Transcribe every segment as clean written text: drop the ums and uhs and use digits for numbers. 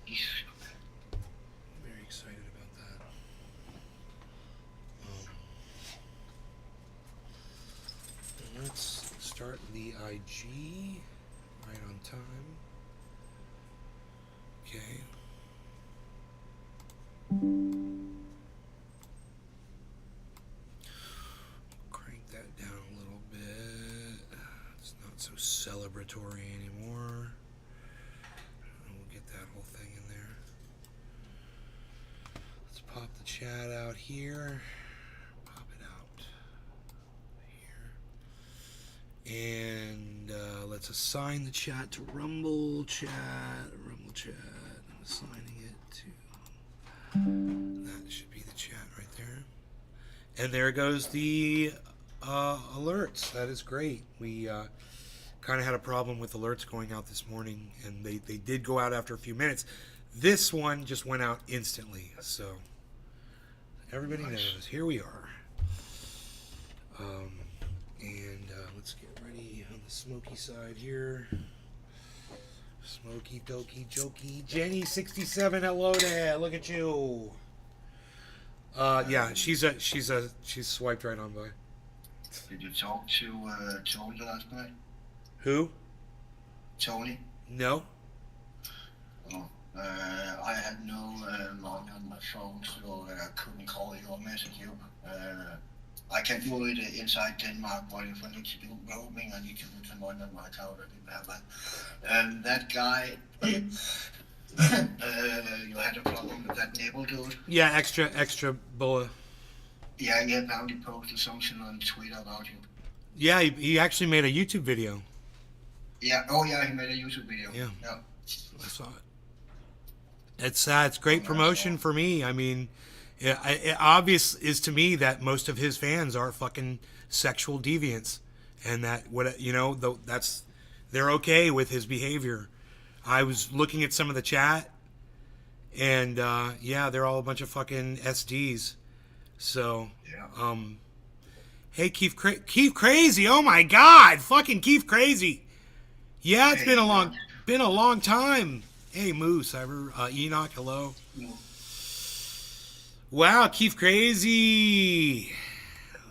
Very excited about that. Let's start the IG right on time. Okay. Crank that down a little bit. It's not so celebratory anymore. We'll get that whole thing in there. Let's pop the chat out here. Pop it out here. And let's assign the chat to Rumble chat. Rumble chat. I'm assigning it to... That should be the chat right there. And there goes the alerts. That is great. We kind of had a problem with alerts going out this morning, and they did go out after a few minutes. This one just went out instantly, so everybody knows. Here we are. And let's get ready on the smoky side here. Smoky dokey jokey. Jenny67, hello there. Look at you. Yeah, she's swiped right on by. Did you talk to Tony last night? Who? Tony? No. Oh, I had no line on my phone, so I couldn't call you or message you. I can do it inside Denmark, but if I need to do roaming, I need to put some money on my account. I didn't have that. That guy, you had a problem with that nipple dude? Yeah, extra bulla. Yeah, he apparently posted something on Twitter about you. Yeah, he actually made a YouTube video. Yeah, oh yeah, he made a YouTube video. Yeah. Yeah. I saw it. It's great promotion for me. I mean, it obvious is to me that most of his fans are fucking sexual deviants, and that they're okay with his behavior. I was looking at some of the chat, and yeah, they're all a bunch of fucking SDs. So, yeah. Hey, Keith Crazy. Oh my God, fucking Keith Crazy. Yeah, it's been a long time. Hey, Moo, Cyber, Enoch, hello. Yeah. Wow, Keith Crazy.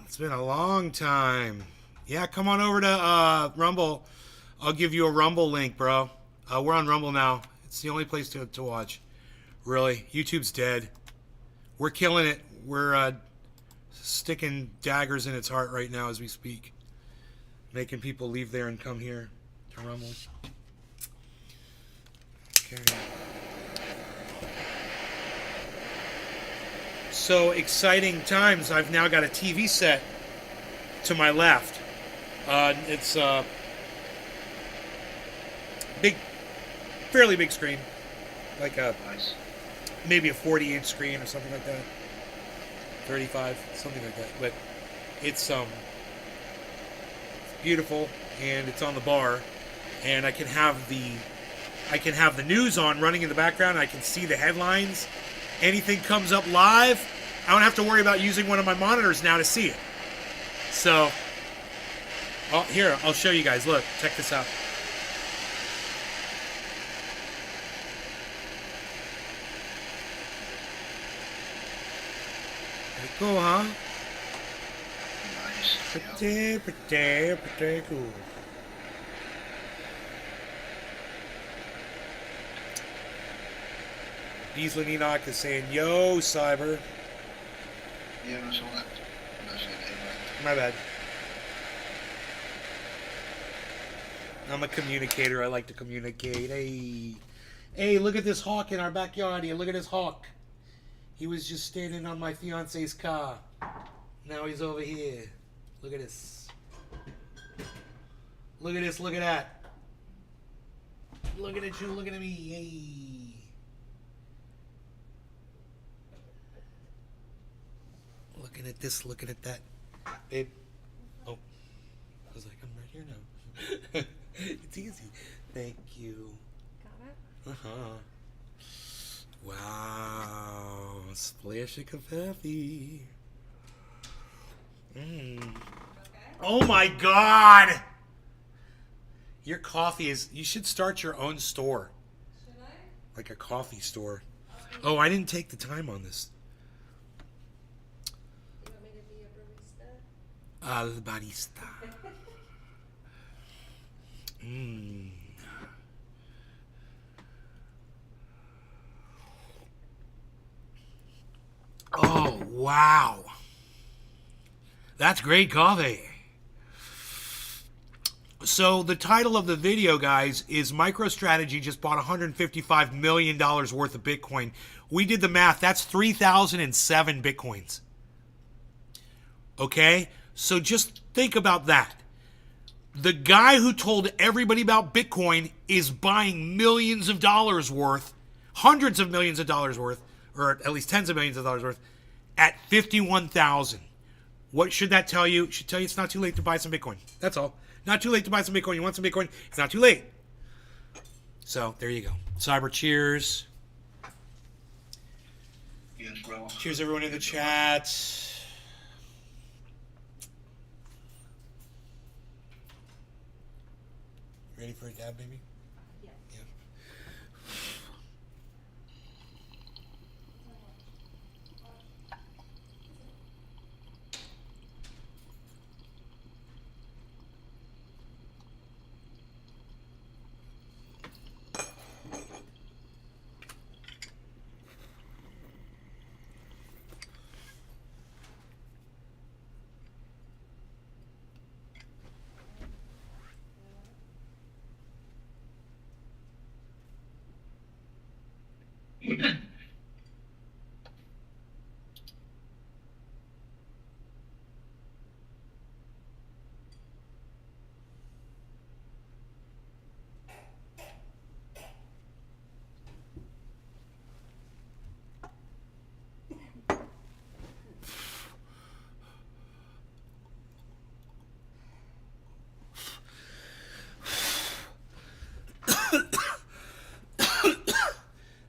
It's been a long time. Yeah, come on over to Rumble. I'll give you a Rumble link, bro. We're on Rumble now. It's the only place to watch. Really, YouTube's dead. We're killing it. We're sticking daggers in its heart right now as we speak. Making people leave there and come here to Rumble. Okay. So exciting times. I've now got a TV set to my left. It's big, fairly big screen. Like maybe a 40-inch screen or something like that. 35, something like that. But it's beautiful, and it's on the bar, and I can have the news on running in the background. I can see the headlines. Anything comes up live, I don't have to worry about using one of my monitors now to see it. So, here, I'll show you guys. Look, check this out. Pretty cool, huh? Nice. Pretty cool. Beasley Enoch is saying, yo, Cyber. Yeah, I saw that. My bad. I'm a communicator. I like to communicate. Hey, look at this hawk in our backyard here. Look at this hawk. He was just standing on my fiance's car. Now he's over here. Look at this. Look at this. Look at that. Looking at you. Looking at me. Hey. Looking at this, looking at that. Babe. Oh. I was like, I'm right here now. It's easy. Thank you. Got it? Uh-huh. Wow. Splash of coffee. Okay. Oh my God! Your coffee is... You should start your own store. Should I? like a coffee store. Oh, I didn't take the time on this. You want me to be a barista? Al barista. Mmm. Oh, wow. That's great coffee. So the title of the video, guys, is MicroStrategy just bought $155 million worth of Bitcoin. We did the math. That's 3,007 Bitcoins. Okay? So just think about that. The guy who told everybody about Bitcoin is buying millions of dollars worth, hundreds of millions of dollars worth, or at least tens of millions of dollars worth, at 51,000. What should that tell you? It should tell you it's not too late to buy some Bitcoin. That's all. Not too late to buy some Bitcoin. You want some Bitcoin? It's not too late. So there you go. Cyber cheers. Yes, bro. Cheers, everyone in the chat. Ready for a dab, baby? Yes. Yeah.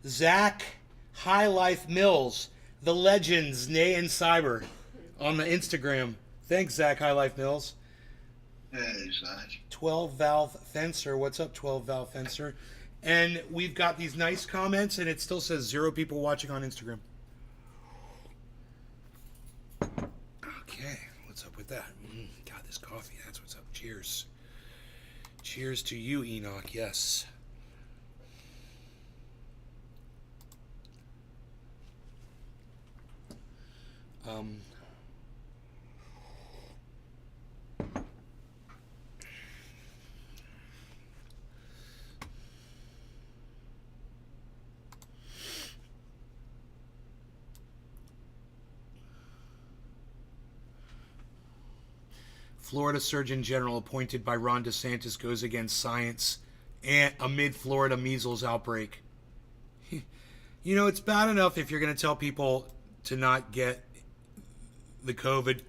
Zach High Life Mills, the legends, Nay and Cyber, on the Instagram. Thanks, Zach High Life Mills. Hey, Zach. 12 Valve Fencer. What's up, 12 Valve Fencer? And we've got these nice comments, and it still says 0 people watching on Instagram. Okay, what's up with that? God, this coffee, that's what's up. Cheers. Cheers to you, Enoch. Yes. Florida Surgeon General appointed by Ron DeSantis goes against science and amid Florida measles outbreak. You know, it's bad enough if you're going to tell people to not get the COVID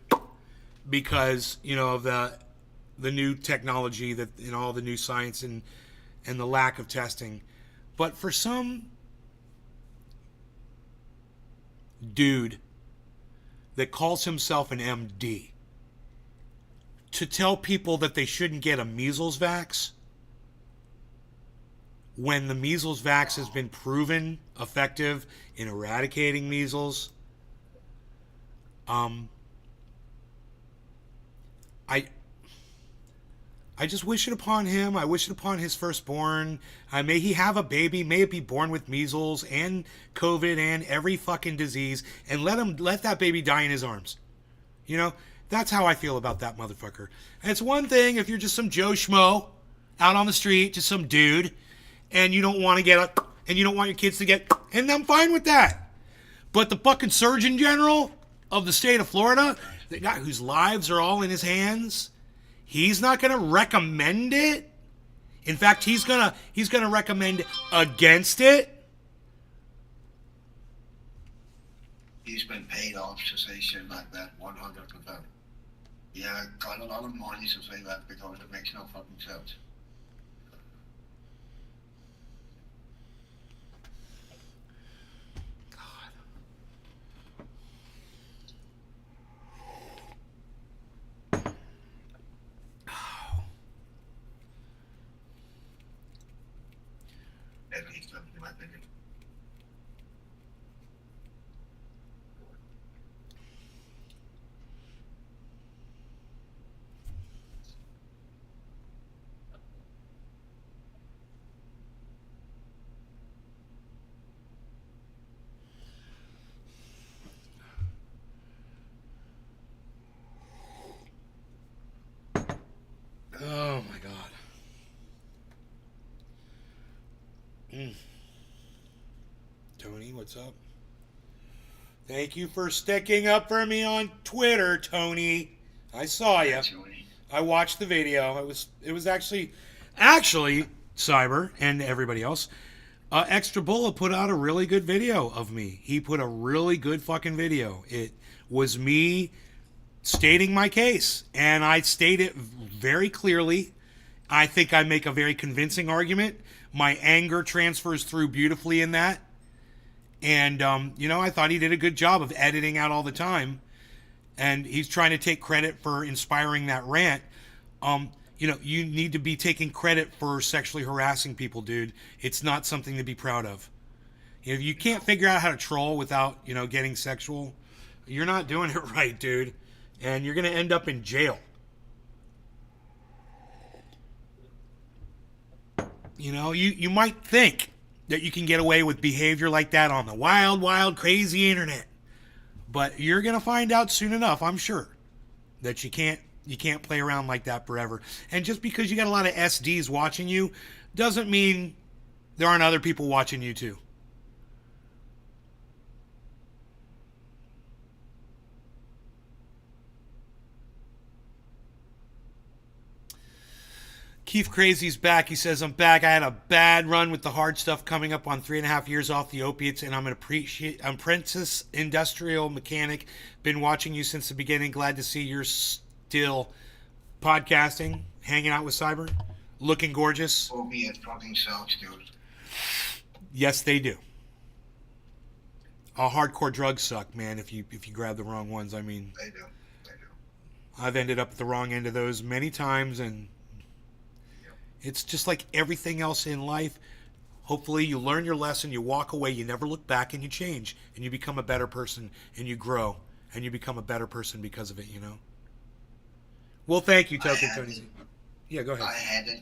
because, you know, of the new technology that, you know, all the new science and the lack of testing. But for some dude that calls himself an MD to tell people that they shouldn't get a measles vax when the measles vax has been proven effective in eradicating measles, I just wish it upon him. I wish it upon his firstborn. May he have a baby. May it be born with measles and COVID and every fucking disease, and let that baby die in his arms. You know, that's how I feel about that motherfucker. And it's one thing if you're just some Joe Schmo out on the street, just some dude, and you don't want to get up, and you don't want your kids to get, and I'm fine with that. But the fucking Surgeon General of the state of Florida, the guy whose lives are all in his hands, he's not going to recommend it. In fact, he's gonna recommend against it. He's been paid off to say shit like that 100%. Yeah, got a lot of money to say that because it makes no fucking sense. At least, in my opinion. Tony, what's up? Thank you for sticking up for me on Twitter, Tony. I saw you. I watched the video. It was actually Cyber and everybody else. Extra Bulla put out a really good video of me. He put a really good fucking video. It was me stating my case, and I state it very clearly. I think I make a very convincing argument. My anger transfers through beautifully in that. And, I thought he did a good job of editing out all the time. And he's trying to take credit for inspiring that rant. You need to be taking credit for sexually harassing people, dude. It's not something to be proud of. If you can't figure out how to troll without, getting sexual, you're not doing it right, dude. And you're going to end up in jail. You might think that you can get away with behavior like that on the wild, wild, crazy internet. But you're going to find out soon enough, I'm sure, that you can't play around like that forever. And just because you got a lot of SDs watching you doesn't mean there aren't other people watching you too. Keith Crazy's back. He says, I'm back. I had a bad run with the hard stuff coming up on 3.5 years off the opiates, and I'm an apprentice industrial mechanic. Been watching you since the beginning. Glad to see you're still podcasting, hanging out with Cyber, looking gorgeous. Opiate fucking sucks, dude. Yes, they do. All hardcore drugs suck, man, if you grab the wrong ones. I mean, They do. I've ended up at the wrong end of those many times, and it's just like everything else in life. Hopefully you learn your lesson, you walk away, you never look back, and you change, and you become a better person, and you grow, and you become a better person because of it, Well, thank you, Token Tony. Yeah, go ahead. I had it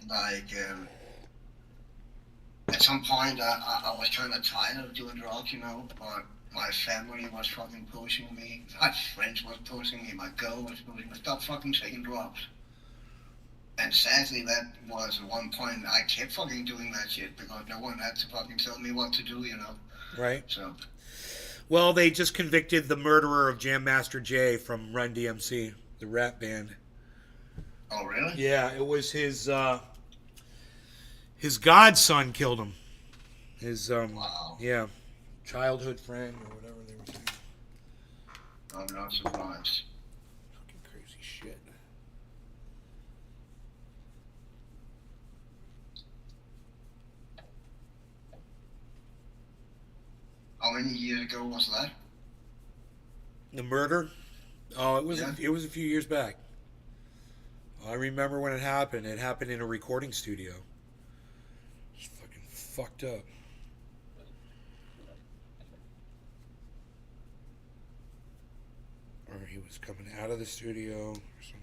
at some point I was kind of tired of doing drugs, but my family was fucking pushing me, my friends was pushing me, my girl was pushing me, stop fucking taking drugs. And sadly, that was one point I kept fucking doing that shit because no one had to fucking tell me what to do, Right. So. Well, they just convicted the murderer of Jam Master Jay from Run DMC, the rap band. Oh, really? Yeah, it was his godson killed him. His Wow. Yeah, childhood friend or whatever they were saying. I'm not surprised. Fucking crazy shit. How many years ago was that? The murder? Oh, it was Yeah. it was a few years back. I remember when it happened. It happened in a recording studio. It's fucking fucked up. Or he was coming out of the studio or something.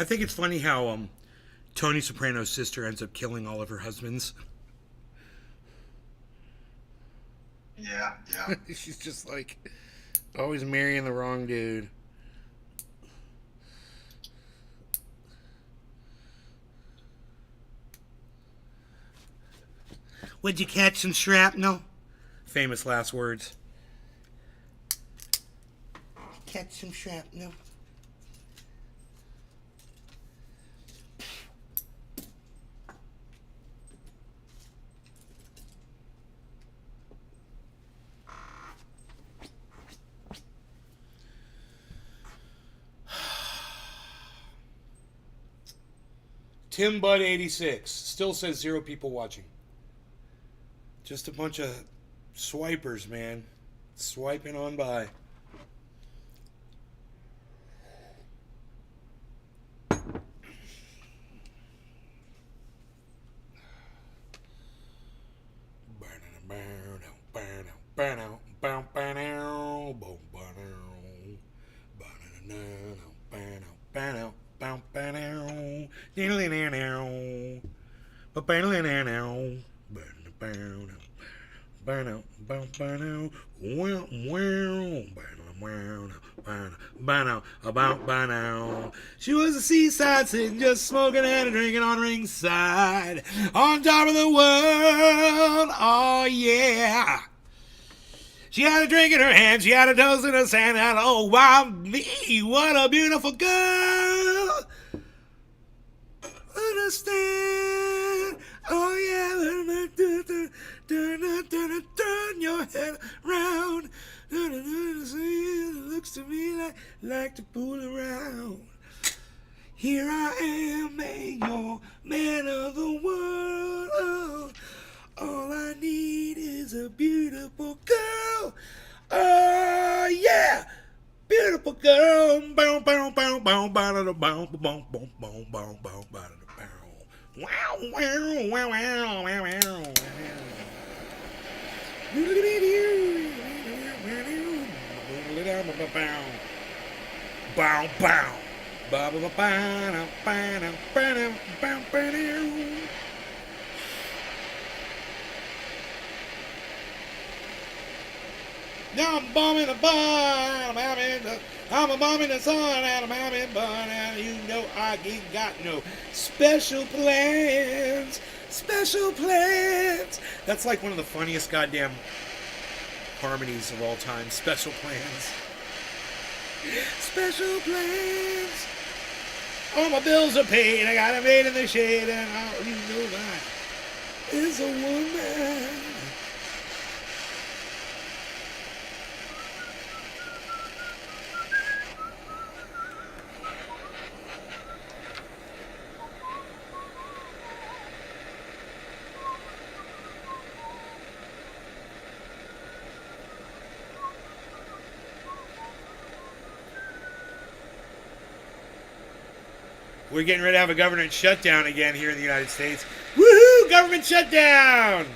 I think it's funny how Tony Soprano's sister ends up killing all of her husbands. Yeah, yeah. She's just like always marrying the wrong dude. Would you catch some shrapnel? Famous last words. Catch some shrapnel. Tim Bud 86 still says 0 people watching. Just a bunch of swipers, man. Swiping on by. She was a seaside sitting, just smoking and drinking on ringside, on top of the world. Oh yeah. She had a drink in her hand, she had a toast in her hand, and oh wow me, what a beautiful girl. Understand? Oh yeah, turn your head around. It looks to me like to fool around. Here I am, made your man of the world. Oh, all I need is a beautiful girl. Oh yeah, beautiful girl. Bow bow bow bow bow bow bow bow bow bow bow bow bow. Wow wow wow wow wow wow. Bow bow. Ba ba ba ba ba ba ba ba. Now I'm bombing the bar, I'm a bombing the sun, and I'm having fun, and you know I ain't got no special plans. Special plans. That's like one of the funniest goddamn harmonies of all time. Special plans. Special plans. All my bills are paid. I got a maid in the shade, and all you know that is a woman. We're getting ready to have a government shutdown again here in the United States. Woohoo! Government shutdown!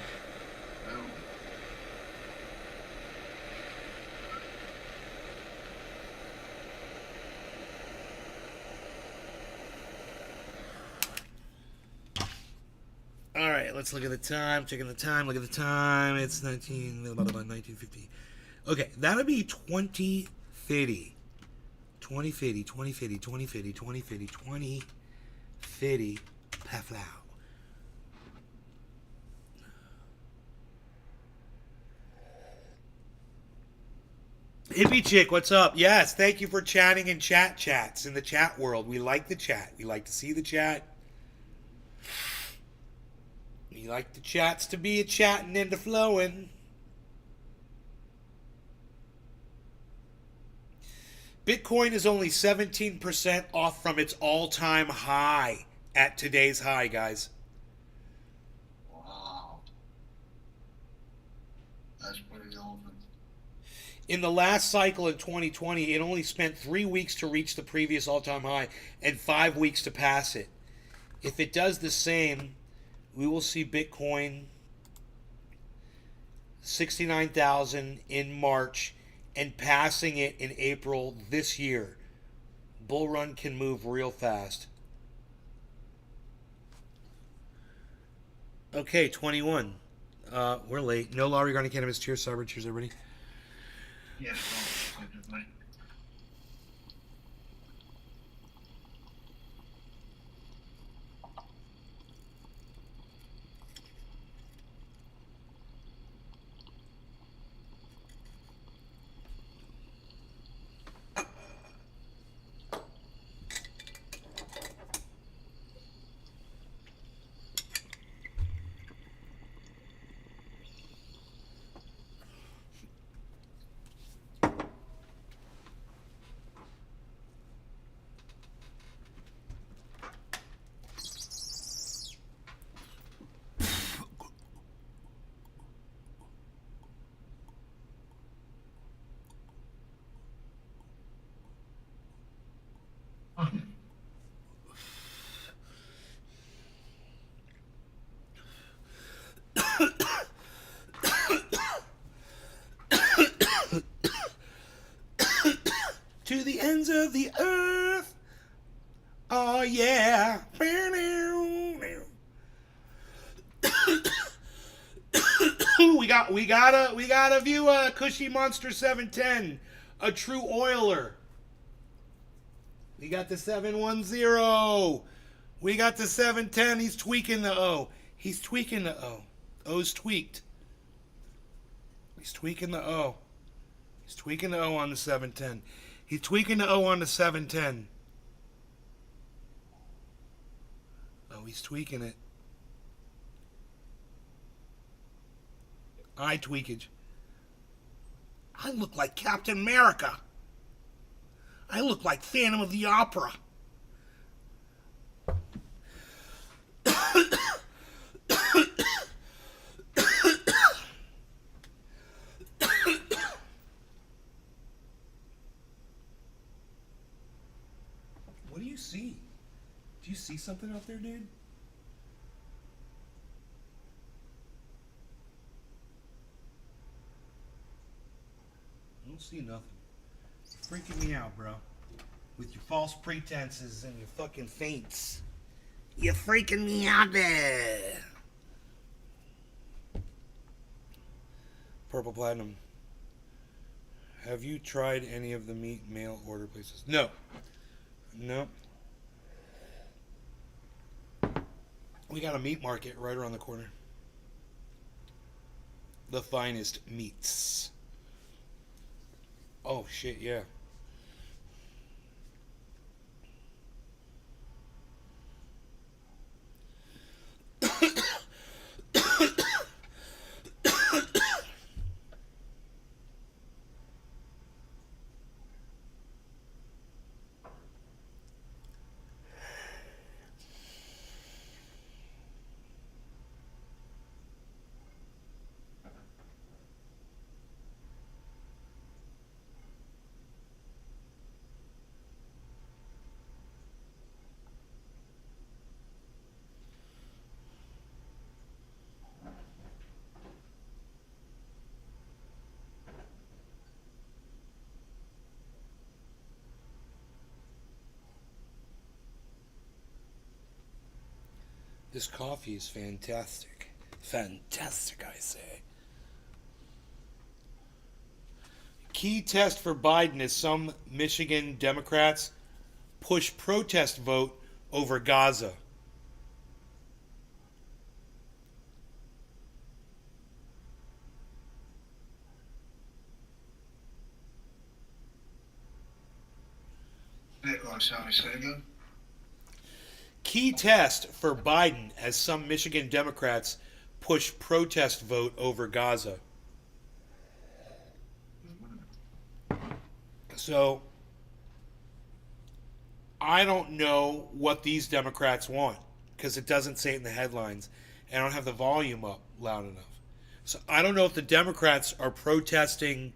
All right, let's look at the time. Checking the time. Look at the time. It's 1950. Okay, that'll be 2050. 2050, 2050, 2050, 2050, 2050, Paflow. Hippie Chick, what's up? Yes, thank you for chatting in chats in the chat world. We like the chat. We like to see the chat. We like the chats to be a chatting and a flowing. Bitcoin is only 17% off from its all-time high at today's high, guys. Wow. That's pretty open. In the last cycle in 2020, it only spent 3 weeks to reach the previous all-time high and 5 weeks to pass it. If it does the same, we will see Bitcoin 69,000 in March and passing it in April this year. Bull run can move real fast. Okay, 21. We're late. No law regarding cannabis. Cheers, cyber. Cheers, everybody. Yes, well, everybody. To the ends of the earth. Oh yeah. we got a view Cushy Monster 710, a true oiler. We got the 710. We got the 710. He's tweaking the O. He's tweaking the O. O's tweaked. He's tweaking the O. He's tweaking the O on the 710. He's tweaking the O on the 710. Oh, he's tweaking it. Eye tweakage. I look like Captain America. I look like Phantom of the Opera. What do you see? Do you see something out there, dude? I don't see nothing. You're freaking me out, bro. With your false pretenses and your fucking feints. You're freaking me out there. Purple Platinum. Have you tried any of the meat mail order places? No. No. We got a meat market right around the corner. The finest meats. Oh shit, yeah. This coffee is fantastic. Fantastic, I say. Key test for Biden is some Michigan Democrats push protest vote over Gaza. Oh, sorry, say again? Key test for Biden as some Michigan Democrats push protest vote over Gaza. So, I don't know what these Democrats want because it doesn't say it in the headlines, and I don't have the volume up loud enough. So, I don't know if the Democrats are protesting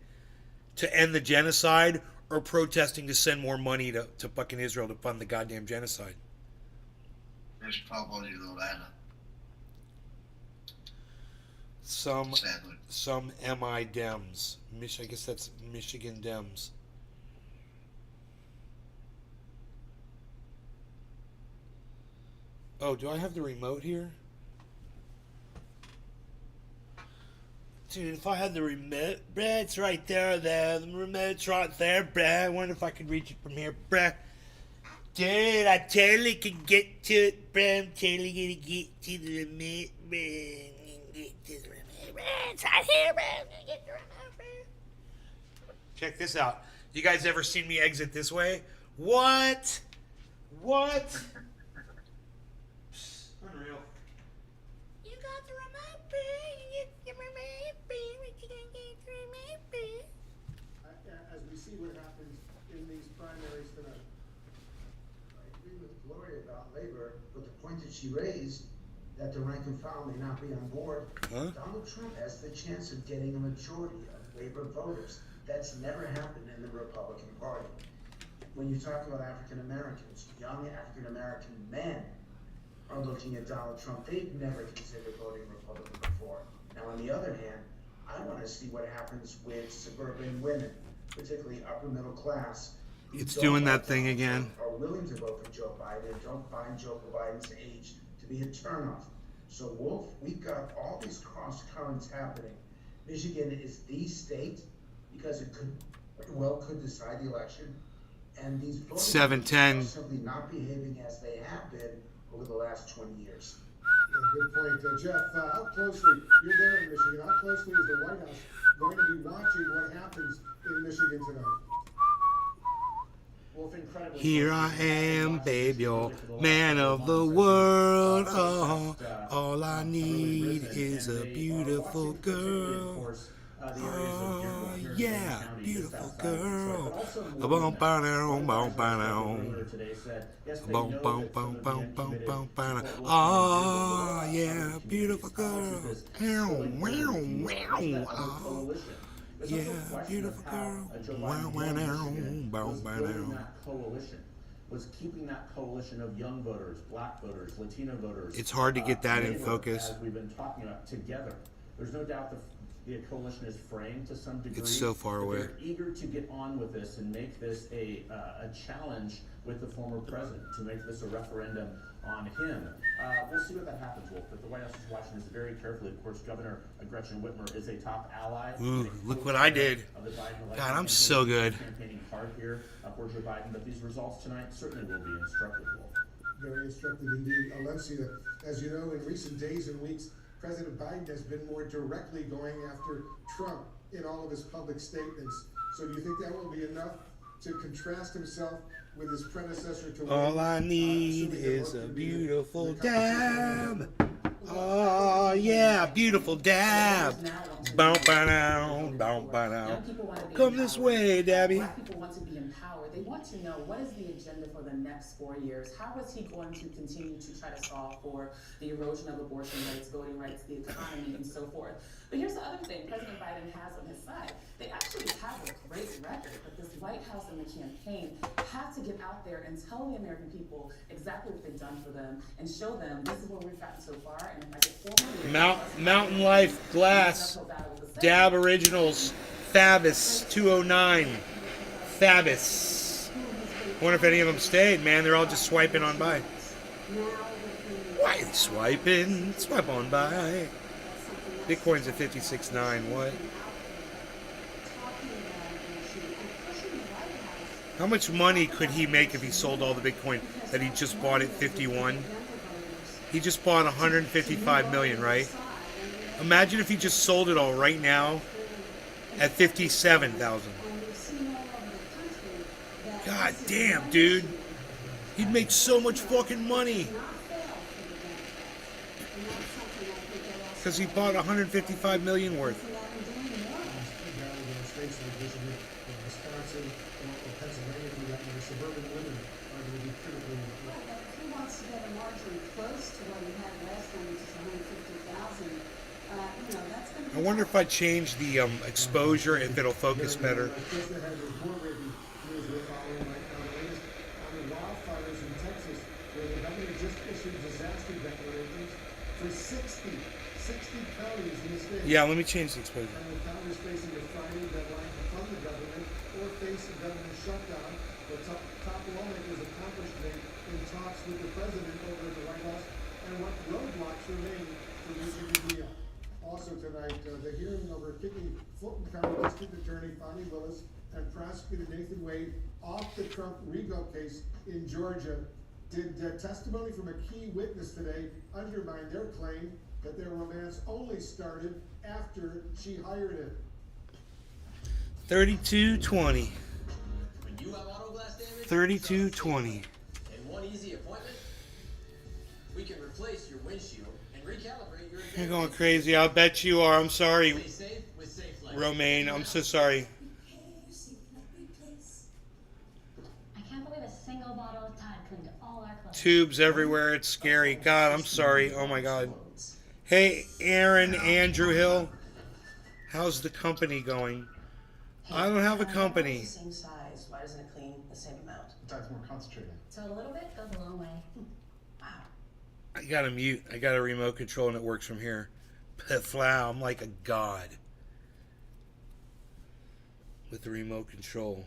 to end the genocide or protesting to send more money to fucking Israel to fund the goddamn genocide. It's probably the latter. Sadly. Some MI Dems. I guess that's Michigan Dems. Oh, do I have the remote here? Dude, if I had the remote, bruh, it's right there, though. The remote's right there, bruh. I wonder if I could reach it from here, bruh. Dude, I totally could get to it, bruh. I'm totally gonna get to the remote, bruh. I'm gonna get to the remote, bruh. It's right here, bruh. I'm gonna get the remote, bruh. Check this out. You guys ever seen me exit this way? What? What? Unreal. You got the remote, bruh. You get the remote, bruh. What you gonna get the remote, bruh? As we see what happens in these primaries tonight. I agree with Gloria about labor, but the point that she raised, that the rank and file may not be on board, Donald Trump has the chance of getting a majority of labor voters. That's never happened in the Republican Party. When you talk about African Americans, young African American men are looking at Donald Trump. They've never considered voting Republican before. Now, on the other hand, I want to see what happens with suburban women, particularly upper middle class. It's doing that thing again. Are willing to vote for Joe Biden and don't find Joe Biden's age to be a turnoff. So, Wolf, we've got all these cross currents happening. Michigan is the state because it could decide the election, and these voters 7-10. are simply not behaving as they have been over the last 20 years. Yeah, good point. Jeff, how closely, you're there in Michigan, how closely is the White House going to be watching what happens in Michigan tonight? Wolf, incredibly. Here I am, babe, your man of the world. Oh, all I need is a beautiful girl. Oh, yeah, beautiful girl. Boom, boom, boom, boom. Oh, yeah, beautiful girl. Oh, yeah, beautiful girl. Coalition was keeping that coalition of young voters, black voters, Latino voters. It's hard to get that in focus. As we've been talking about together. There's no doubt the coalition is framed to some degree. It's so far away. They're eager to get on with this and make this a challenge with the former president, to make this a referendum on him. We'll see what that happens, Wolf. But the White House is watching this very carefully. Of course, Governor Gretchen Whitmer is a top ally. Ooh, look what I did. God, I'm so good. Campaigning hard here for Joe Biden, but these results tonight certainly will be instructive, Wolf. Very instructive indeed. Alexia, as you know, in recent days and weeks, President Biden has been more directly going after Trump in all of his public statements. So do you think that will be enough to contrast himself with his predecessor to All I need is a beautiful dab. Oh, yeah, beautiful dab. Bow, bow, down, bow, bow, down. Come this way, Dabby. Black people want to be empowered. They want to know, what is the agenda for the next 4 years? How is he going to continue to try to solve for the erosion of abortion rights, voting rights, the economy, and so forth? But here's the other thing President Biden has on his side. They actually have a great record, but this White House and the campaign have to get out there and tell the American people exactly what they've done for them and show them this is where we've gotten so far. And if I get 4 more Mountain Life Glass. Dab Originals. Fabus 209. Fabus. Wonder if any of them stayed, man. They're all just swiping on by. Why are they swiping? Swipe on by. Bitcoin's at 56.9. What? How much money could he make if he sold all the Bitcoin that he just bought at 51? He just bought 155 million, right? Imagine if he just sold it all right now at 57,000. God damn, dude. He'd make so much fucking money. Because he bought 155 million worth. I wonder if I change the exposure, if it'll focus better. Yeah, let me change the exposure. Congress facing a Friday deadline to fund the government or face a government shutdown. The top lawmakers accomplished in talks with the president over at the White House, and what roadblocks remain for reaching the deal. Also tonight, the hearing over kicking Fulton County District Attorney Fonnie Willis and Prosecutor Nathan Wade off the Trump RICO case in Georgia. Did testimony from a key witness today undermine their claim that their romance only started after she hired him? 32-20. When you have auto glass damage, 32-20. in one easy appointment, we can replace your windshield and recalibrate your You're going crazy. I'll bet you are. I'm sorry, Stay safe with Safe Life. Romaine. I'm so sorry. I can't believe a single bottle of Tide cleaned all our clothes. Tubes everywhere. It's scary. God, I'm sorry. Oh my God. Hey, Aaron, Andrew Hill. How's the company going? I don't have a company. It's the same size. Why doesn't it clean the same amount? Tide's more concentrated. So a little bit goes a long way. Wow. I got a mute. I got a remote control and it works from here. Pflow, I'm like a god with the remote control.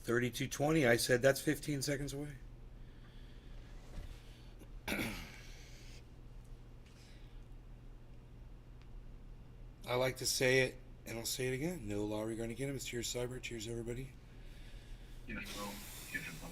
32-20. I said that's 15 seconds away. I like to say it, and I'll say it again. No law regarding cannabis. Cheers, Cyber. Cheers, everybody. Yes, bro. Yes, bro.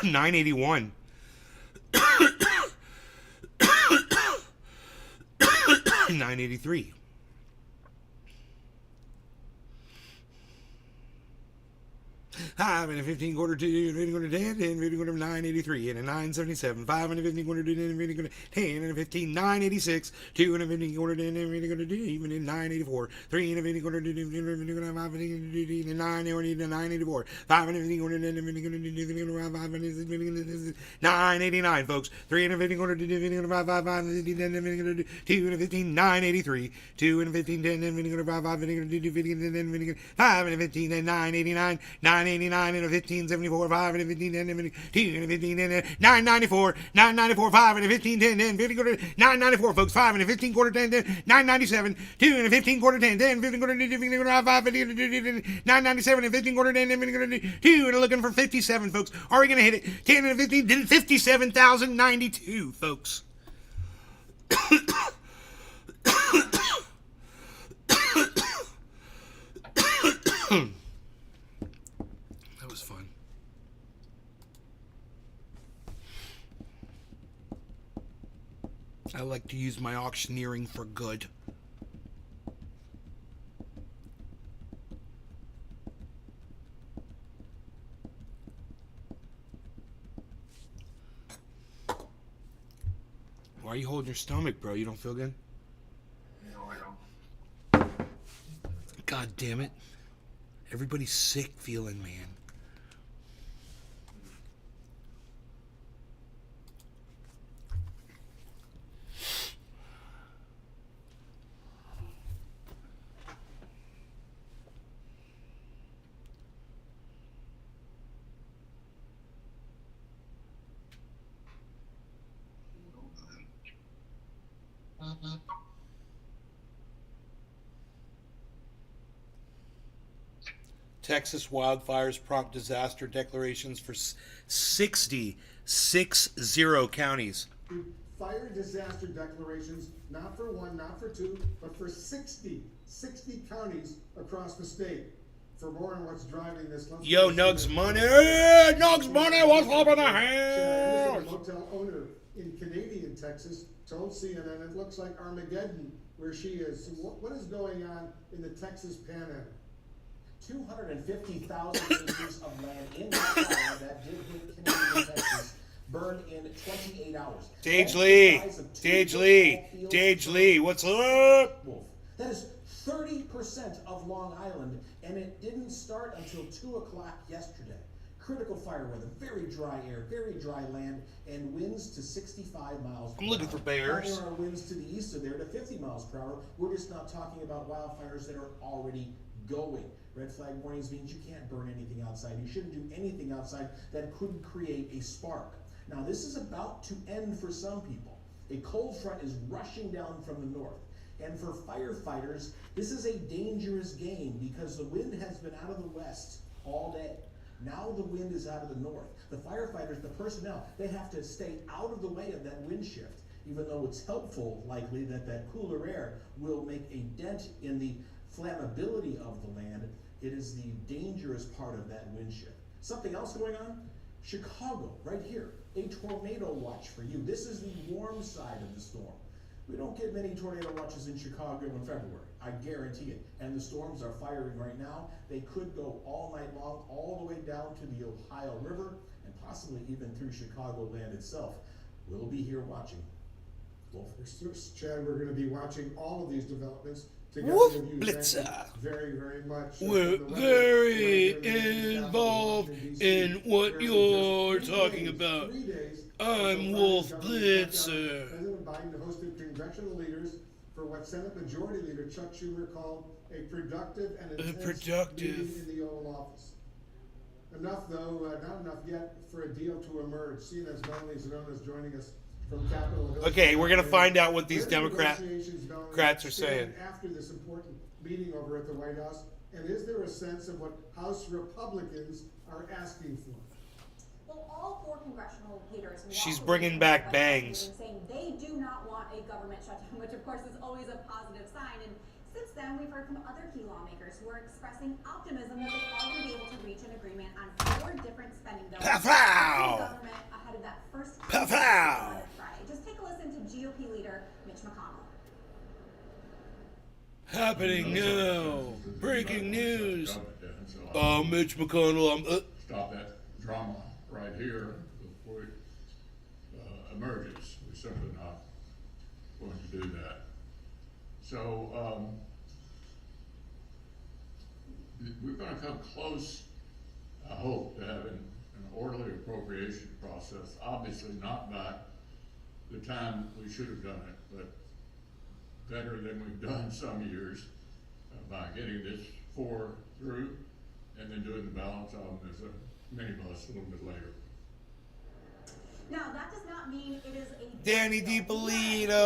981. 983. 5 and a 15 quarter 2 and 15 quarter 10 and 15 quarter 983 and a 977 5 and a 15 quarter 2 and 15 quarter 10 and a 15 986 2 and a 15 quarter 10 and a 15 quarter 2 even in 984 3 and a 15 quarter 2 and a 15 quarter 5 and 9 or 984 5 and a 15 quarter 10 and a 15 quarter 2 5 and 989 folks 3 and a 15 quarter 2 and a 15 quarter 5 5 and a 15 10 and a 15 quarter 2 and a 15 983 2 and a 15 10 and a 15 quarter 5 5 and a 15 15 5 and a 15 and 989 989 and a 1574 5 and a 15 10 and a 2 and a 15 and a 994 994 5 and a 15 10 and 15 quarter 994 folks 5 and a 15 quarter 10 997 2 and a 15 quarter 10 15 quarter 2 15 quarter 5 and 997 and 15 quarter 10 and 15 quarter 2 and looking for 57 folks. Are we gonna hit it? 10 and a 15 57,092 folks. That was fun. I like to use my auctioneering for good. Why are you holding your stomach, bro? You don't feel good? No, I don't. God damn it. Everybody's sick feeling, man. Texas wildfires prompt disaster declarations for 60 counties. Fire disaster declarations, not for one, not for two, but for 60 counties across the state. For more on what's driving this, Yo, Nugs Money! Nugs Money, what's up in the A house? motel owner in Canadian Texas told CNN it looks like Armageddon where she is. So what is going on in the Texas Panhandle? 250,000 acres of land in that fire that did hit Canadian Texas burned in 28 hours. Dage Lee, what's up? Wolf. That is 30% of Long Island, and it didn't start until 2 o'clock yesterday. Critical fire weather, very dry air, very dry land, and winds to 65 miles per hour. I'm looking for bears. There are winds to the east of there to 50 miles per hour. We're just not talking about wildfires that are already going. Red flag warnings means you can't burn anything outside. You shouldn't do anything outside that couldn't create a spark. Now, this is about to end for some people. A cold front is rushing down from the north. And for firefighters, this is a dangerous game because the wind has been out of the west all day. Now the wind is out of the north. The firefighters, the personnel, they have to stay out of the way of that wind shift, even though it's helpful, likely, that that cooler air will make a dent in the flammability of the land. It is the dangerous part of that wind shift. Something else going on? Chicago, right here, a tornado watch for you. This is the warm side of the storm. We don't get many tornado watches in Chicago in February, I guarantee it. And the storms are firing right now. They could go all night long, all the way down to the Ohio River, and possibly even through Chicagoland itself. We'll be here watching. Wolf. Chad, we're going to be watching all of these developments together Woof, with you. Blitzer. Thank you very, very much. We're very involved in what you're talking about. I'm Wolf Blitzer. President Biden hosted congressional leaders for what Senate Majority Leader Chuck Schumer called a productive and intense meeting in the Oval Office. Enough, though, not enough yet for a deal to emerge. Seeing as Melanie Zanona's joining us from Capitol Hill. Okay, we're going to find out what these Democrats are saying. After this important meeting over at the White House, and is there a sense of what House Republicans are asking for? Well, all 4 congressional leaders. She's bringing back bangs. Saying they do not want a government shutdown, which of course is always a positive sign. And since then, we've heard from other key lawmakers who are expressing optimism that they are going to be able to reach an agreement on 4 different spending bills. Pow-pow! Government ahead of that first Pow-pow! on Friday. Just take a listen to GOP leader Mitch McConnell. Happening now. Breaking news. Mitch McConnell. Stop that drama right here before it emerges. We're simply not going to do that. So we're going to come close, I hope, to having an orderly appropriation process. Obviously not by the time we should have done it, but better than we've done some years by getting this 4 through and then doing the balance of them as a minibus a little bit later. Now, that does not mean it is a Danny DiPolito.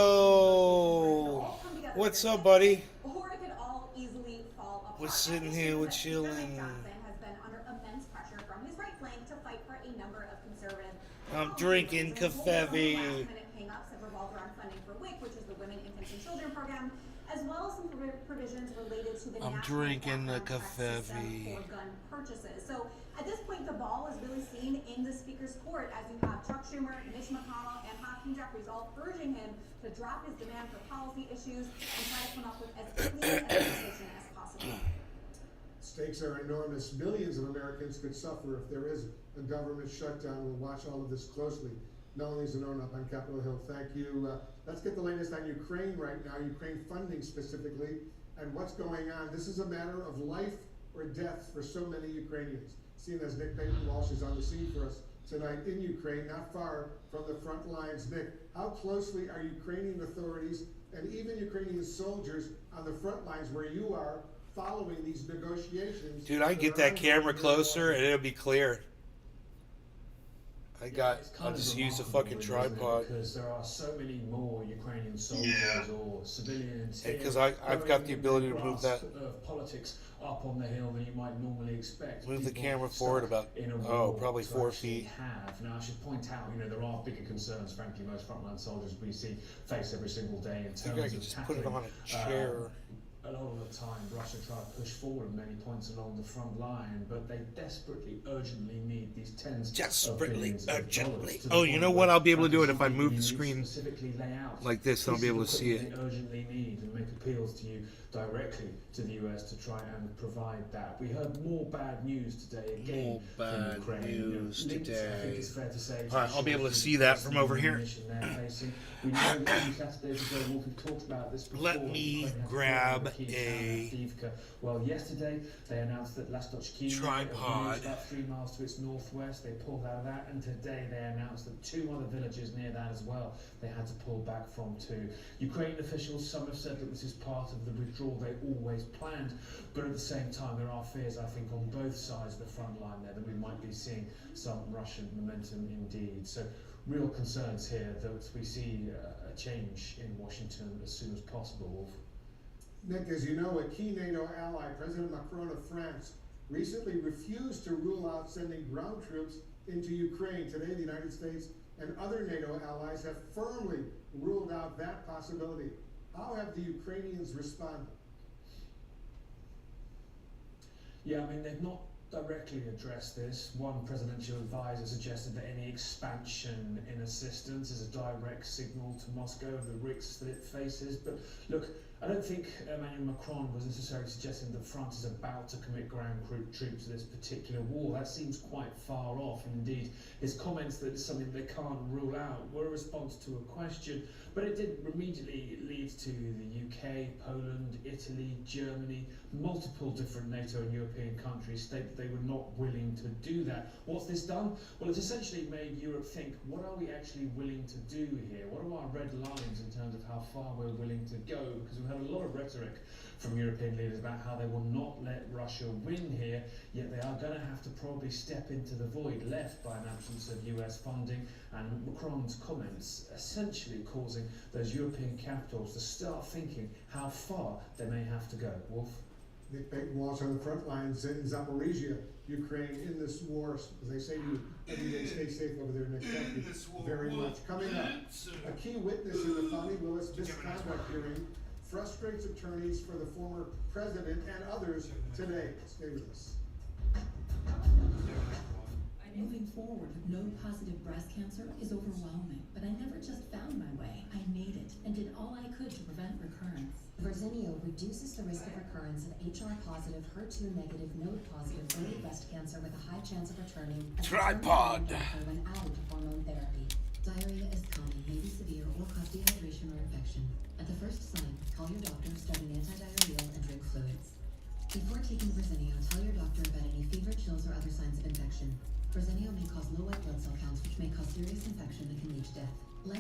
What's up, buddy? Or it could all easily fall apart. We're sitting here, we're chilling. Johnson has been under immense pressure from his right flank to fight for a number of conservative. I'm drinking Cafevi. Last-minute hang-ups have revolved around funding for WIC, which is the Women, Infants, and Children program, as well as some provisions related to the I'm national drinking the background check system Cafevi. for gun purchases. So at this point, the ball is really seen in the Speaker's court as you have Chuck Schumer, Mitch McConnell, and Hakeem Jeffries all urging him to drop his demand for policy issues and try to come up with as clean a legislation as possible. Stakes are enormous. Millions of Americans could suffer if there is a government shutdown. We'll watch all of this closely. Melanie Zanona up on Capitol Hill, thank you. Let's get the latest on Ukraine right now, Ukraine funding specifically, and what's going on. This is a matter of life or death for so many Ukrainians. Seeing as Nick Payton-Walsh is on the scene for us tonight in Ukraine, not far from the front lines. Nick, how closely are Ukrainian authorities and even Ukrainian soldiers on the front lines where you are following these negotiations? Dude, I get that camera closer and it'll be clear. I'll just use a fucking tripod. Because there are so many more Ukrainian soldiers or civilians here. Because I've got the ability to move that. Politics up on the hill than you might normally expect. Move the camera forward about, probably 4 feet. Now, I should point out, there are bigger concerns, frankly, most frontline soldiers we see face every single day in terms of I could just put it on a chair. A lot of the time, Russia try to push forward at many points along the front line, but they desperately, urgently need these tens of billions of dollars. Oh, you know what? I'll be able to do it if I move the screen like this. I'll be able to see it. They urgently need and make appeals to you directly to the US to try and provide that. We heard more bad news today again More bad from Ukraine. news Linked, I today. think it's fair to say. All right, I'll be able to see that from over here. We know that 2 Saturdays ago, we've talked about this before. Let me grab a Well, yesterday they announced that Lastochkina, tripod, about 3 miles to its northwest, they pulled out of that, and today they announced that 2 other villages near that as well they had to pull back from too. Ukrainian officials, some have said that this is part of the withdrawal they always planned, but at the same time there are fears, I think, on both sides of the front line there that we might be seeing some Russian momentum indeed. So real concerns here that we see a change in Washington as soon as possible, Wolf. Nick, as you know, a key NATO ally, President Macron of France, recently refused to rule out sending ground troops into Ukraine. Today, the United States and other NATO allies have firmly ruled out that possibility. How have the Ukrainians responded? Yeah, I mean, they've not directly addressed this. One presidential advisor suggested that any expansion in assistance is a direct signal to Moscow of the risks that it faces. But look, I don't think Emmanuel Macron was necessarily suggesting that France is about to commit ground troops to this particular war. That seems quite far off, and indeed his comments that it's something they can't rule out were a response to a question, but it did immediately lead to the UK, Poland, Italy, Germany, multiple different NATO and European countries state that they were not willing to do that. What's this done? Well, it's essentially made Europe think, what are we actually willing to do here? What are our red lines in terms of how far we're willing to go? Because we've had a lot of rhetoric from European leaders about how they will not let Russia win here, yet they are going to have to probably step into the void left by an absence of US funding, and Macron's comments essentially causing those European capitals to start thinking how far they may have to go. Wolf? Nick Baton Walsh on the front lines in Zaporizhia, Ukraine, in this war. As they say to you, every day stay safe over there, Nick. Thank you very much. Coming up, a key witness in the Fani Willis misconduct hearing frustrates attorneys for the former president and others today. Stay with us. Moving forward with node-positive breast cancer is overwhelming, but I never just found my way. I made it and did all I could to prevent recurrence. Verzenio reduces the risk of recurrence of HR-positive, HER2-negative, node-positive early breast cancer with a high chance of returning tripod when added to hormone therapy. Diarrhea is common, may be severe, or cause dehydration or infection. At the first sign, call your doctor, start an antidiarrheal, and drink fluids. Before taking Verzenio, tell your doctor about any fever, chills, or other signs of infection. Verzenio may cause low white blood cell counts, which may cause serious infection that can lead to death.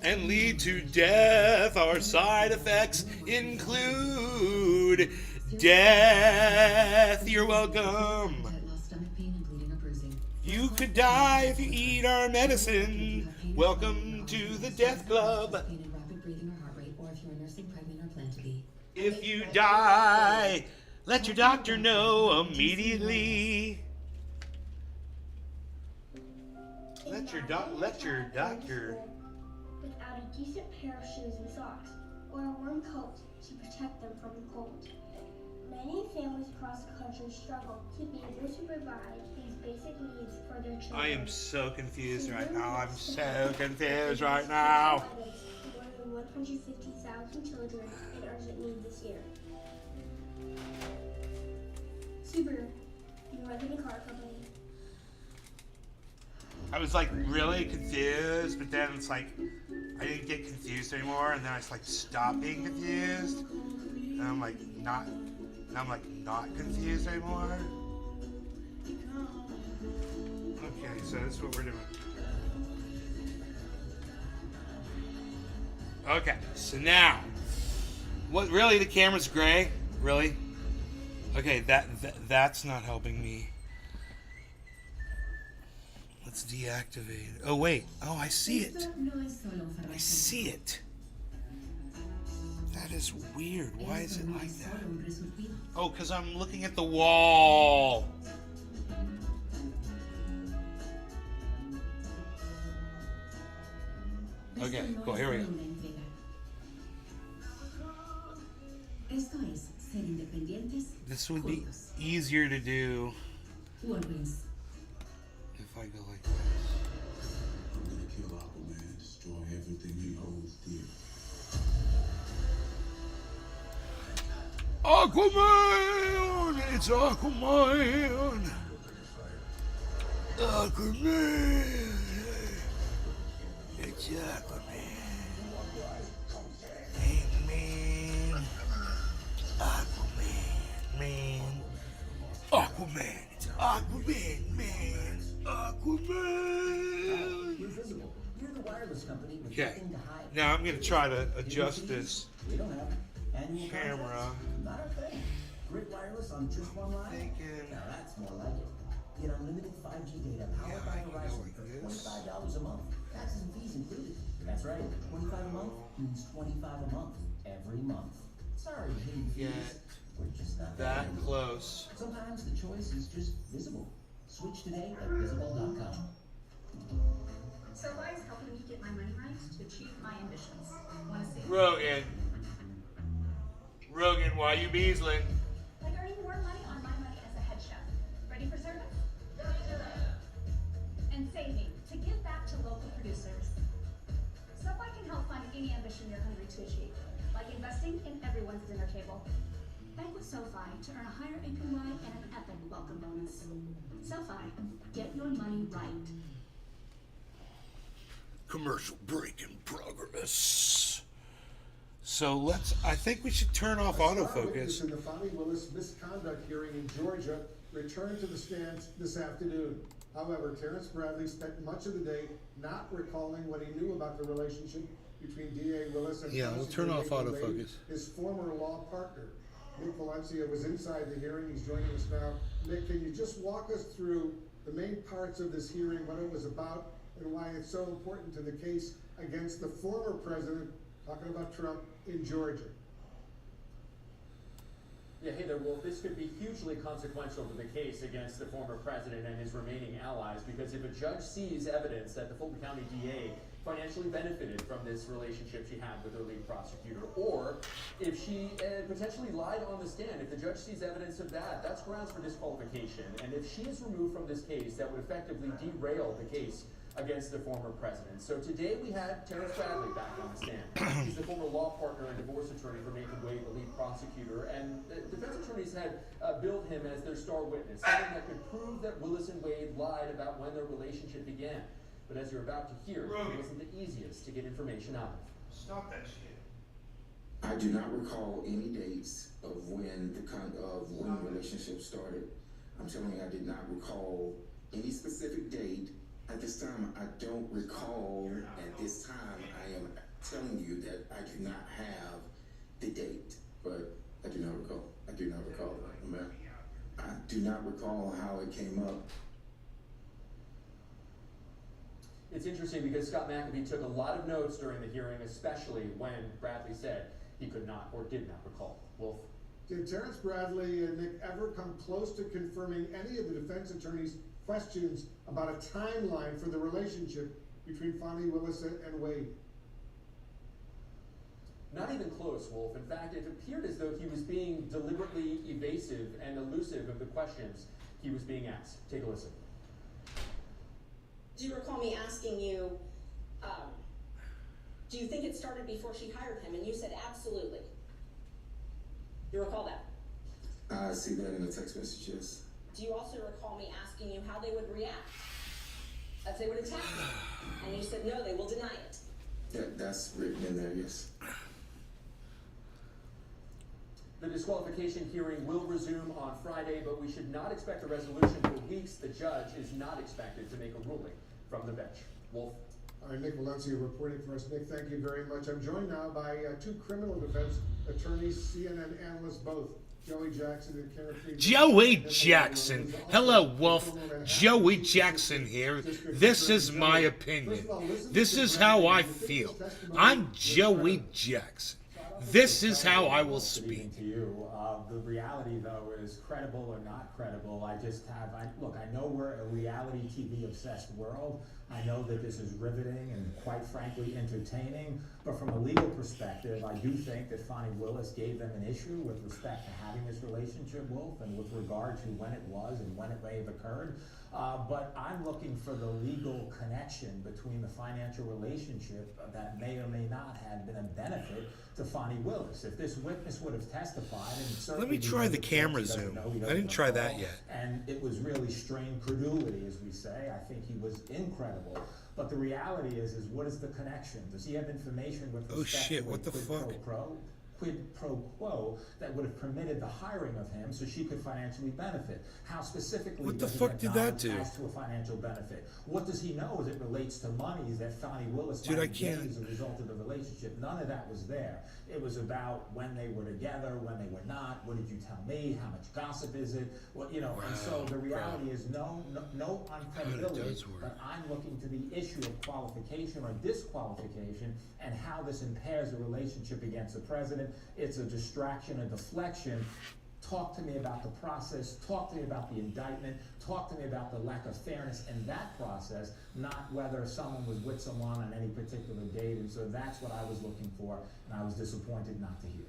And lead to death. Our side effects include death. You're welcome. You could die if you eat our medicine. Welcome to the death club. If you die, let your doctor know immediately. Let your doctor. Without a decent pair of shoes and socks, or a warm coat to protect them from the cold. Many families across the country struggle to be able to provide these basic needs for their children. I am so confused right now. I'm so confused right now. More than 150,000 children in urgent need this year. Subaru, you run the car company. I was like really confused, but then it's like I didn't get confused anymore, and then I just like stopped being confused, and I'm like not confused anymore. Okay, so that's what we're doing. Okay, so now, what really the camera's gray? Really? Okay, that's not helping me. Let's deactivate it. Oh, wait. Oh, I see it. I see it. That is weird. Why is it like that? Oh, because I'm looking at the wall. Okay, cool. Here we go. This would be easier to do if I go like this. I'm gonna kill Aquaman, destroy everything he holds dear. Aquaman! It's Aquaman! Aquaman! It's Aquaman! Hey, man! Aquaman, man! Aquaman! It's Aquaman, man! Aquaman! We're visible. We're the wireless company with Okay, nothing to hide. now I'm going to try to adjust this We don't have annual camera. contracts. Not our thing. Grid wireless on just one line. Now that's more like it. Get unlimited 5G data powered by Verizon for $25 a month. Taxes and fees included. That's right. 25 a month means 25 a month every month. Sorry, hidden fees. We're just not that close. Sometimes the choice is just visible. Switch today at visible.com. SoFi is helping me get my money right to achieve my ambitions. Want to see? Rogan, why you beasling? Like earning more money on my money as a head chef. Ready for service? And saving to give back to local producers. SoFi can help fund any ambition you're hungry to achieve, like investing in everyone's dinner table. Bank with SoFi to earn a higher APY and an epic welcome bonus. SoFi, get your money right. Commercial break in progress. So I think we should turn off autofocus. In the Fani Willis misconduct hearing in Georgia returned to the stand this afternoon. However, Terrence Bradley spent much of the day not recalling what he knew about the relationship between D.A. Willis and we'll turn off autofocus. His former law partner. Nick Valencia was inside the hearing. He's joining us now. Nick, can you just walk us through the main parts of this hearing, what it was about, and why it's so important to the case against the former president, talking about Trump, in Georgia? Yeah, hey there, Wolf. This could be hugely consequential to the case against the former president and his remaining allies, because if a judge sees evidence that the Fulton County DA financially benefited from this relationship she had with her lead prosecutor, or if she potentially lied on the stand, if the judge sees evidence of that, that's grounds for disqualification. And if she is removed from this case, that would effectively derail the case against the former president. So today we had Terrence Bradley back on the stand. He's the former law partner and divorce attorney for Nathan Wade, the lead prosecutor, and defense attorneys had billed him as their star witness, someone that could prove that Willis and Wade lied about when their relationship began. But as you're about to hear, it wasn't the easiest to get information out of. Stop that shit. I do not recall any dates of when the relationship started. I'm telling you, I did not recall any specific date. At this time, I don't recall. At this time, I am telling you that I do not have the date, but I do not recall. I do not recall that. I do not recall how it came up. It's interesting because Scott McAfee took a lot of notes during the hearing, especially when Bradley said he could not or did not recall. Wolf. Did Terrence Bradley and Nick ever come close to confirming any of the defense attorney's questions about a timeline for the relationship between Fani Willis and Wade? Not even close, Wolf. In fact, it appeared as though he was being deliberately evasive and elusive of the questions he was being asked. Take a listen. Do you recall me asking you, do you think it started before she hired him? And you said absolutely. Do you recall that? I see that in the text messages. Do you also recall me asking you how they would react if they would attack me? And you said no, they will deny it. That's written in there, yes. The disqualification hearing will resume on Friday, but we should not expect a resolution for weeks. The judge is not expected to make a ruling from the bench. Wolf. All right, Nick Valencia reporting for us. Nick, thank you very much. I'm joined now by two criminal defense attorneys, CNN analysts both, Joey Jackson and Kenneth Friedman. Joey Jackson. Hello, Wolf. Joey Jackson here. This is my opinion. This is how I feel. I'm Joey Jackson. This is how I will speak. To you. The reality, though, is credible or not credible. Look, I know we're a reality TV obsessed world. I know that this is riveting and quite frankly entertaining. But from a legal perspective, I do think that Fani Willis gave them an issue with respect to having this relationship, Wolf, and with regard to when it was and when it may have occurred. But I'm looking for the legal connection between the financial relationship that may or may not have been a benefit to Fonnie Willis. If this witness would have testified, and certainly Let me try the camera zoom. I didn't try that yet. And it was really strained credulity, as we say. I think he was incredible. But the reality is what is the connection? Does he have information with respect to what the fuck? Quid pro quo that would have permitted the hiring of him so she could financially benefit? How specifically What the does fuck it did that do? as to a financial benefit? What does he know as it relates to monies that Fonnie Willis Dude, might I be getting can't. as a result of the relationship? None of that was there. It was about when they were together, when they were not. What did you tell me? How much gossip is it? What, you know? And so the reality is no on credibility, but I'm looking to the issue of qualification or disqualification and how this impairs the relationship against the president. It's a distraction, a deflection. Talk to me about the process, talk to me about the indictment, talk to me about the lack of fairness in that process, not whether someone was with someone on any particular date. And so that's what I was looking for, and I was disappointed not to hear.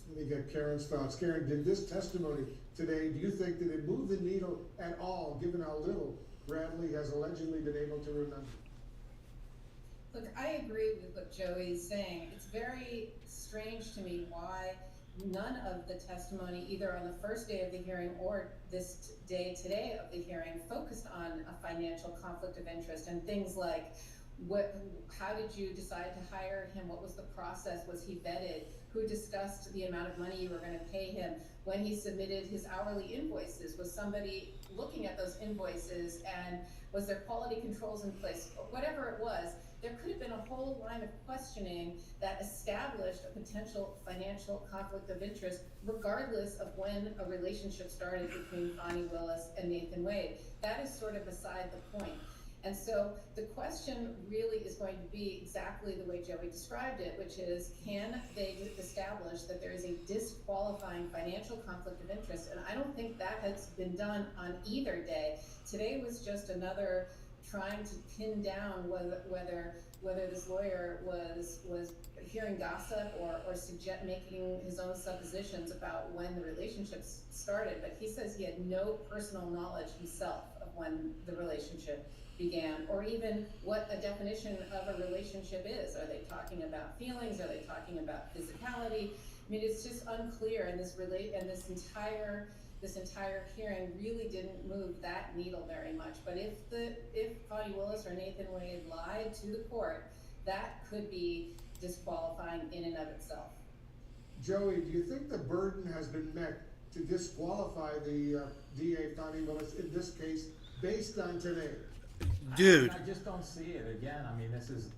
Let me get Karen's thoughts. Karen, did this testimony today, do you think that it moved the needle at all, given how little Bradley has allegedly been able to remember? Look, I agree with what Joey's saying. It's very strange to me why none of the testimony, either on the first day of the hearing or this day today of the hearing, focused on a financial conflict of interest and things like how did you decide to hire him? What was the process? Was he vetted? Who discussed the amount of money you were going to pay him? When he submitted his hourly invoices, was somebody looking at those invoices, and was there quality controls in place? Whatever it was, there could have been a whole line of questioning that established a potential financial conflict of interest, regardless of when a relationship started between Fonnie Willis and Nathan Wade. That is sort of beside the point. And so the question really is going to be exactly the way Joey described it, which is, can they establish that there is a disqualifying financial conflict of interest? And I don't think that has been done on either day. Today was just another trying to pin down whether this lawyer was hearing gossip or making his own suppositions about when the relationship started. But he says he had no personal knowledge himself of when the relationship began, or even what a definition of a relationship is. Are they talking about feelings? Are they talking about physicality? I mean, it's just unclear, and this entire hearing really didn't move that needle very much. But if Fonnie Willis or Nathan Wade lied to the court, that could be disqualifying in and of itself. Joey, do you think the burden has been met to disqualify the DA Fonnie Willis in this case based on today? Dude. I just don't see it. Again, I mean, this is...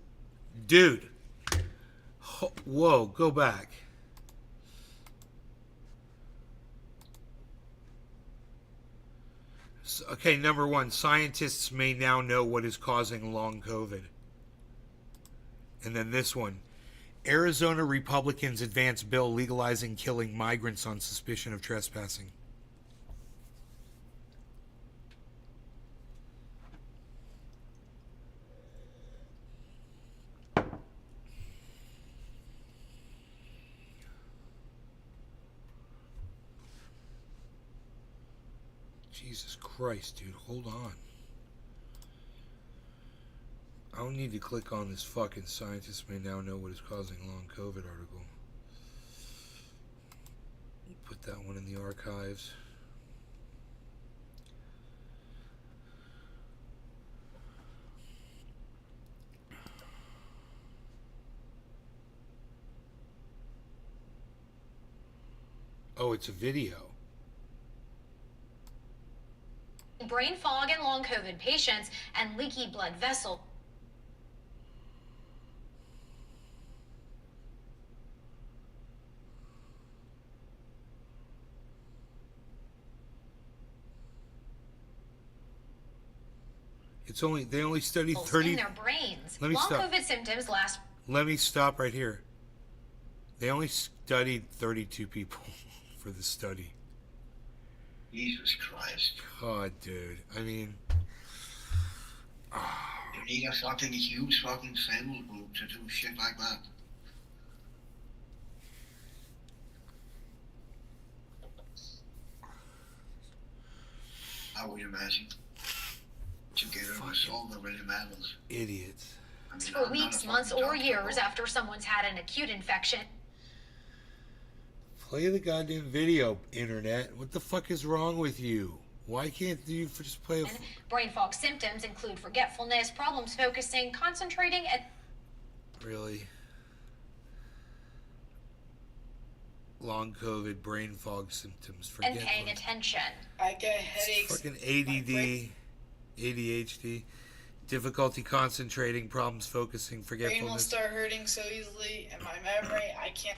Dude. Whoa, go back. Okay, number one, scientists may now know what is causing long COVID. And then this one, Arizona Republicans advance bill legalizing killing migrants on suspicion of trespassing. Jesus Christ, dude, hold on. I don't need to click on this fucking scientists may now know what is causing long COVID article. Put that one in the archives. Oh, it's a video. Brain fog in long COVID patients and leaky blood vessel. They only studied 30 in their brains. Let me long stop. COVID symptoms last. Let me stop right here. They only studied 32 people for the study. Jesus Christ. God, dude. I mean... You need a fucking huge fucking sample group to do shit like that. I would imagine. together with all that really matters. Idiots. I mean, For I'm not weeks, a months, fucking or doctor, years but after someone's had an acute infection. Play the goddamn video, internet. What the fuck is wrong with you? Why can't you just play a... Brain fog symptoms include forgetfulness, problems focusing, concentrating, and... Really? Long COVID, brain fog symptoms, and paying attention. I get headaches. Fucking ADD, ADHD, difficulty concentrating, problems focusing, Brain will forgetfulness. start hurting so easily, and my memory, I can't.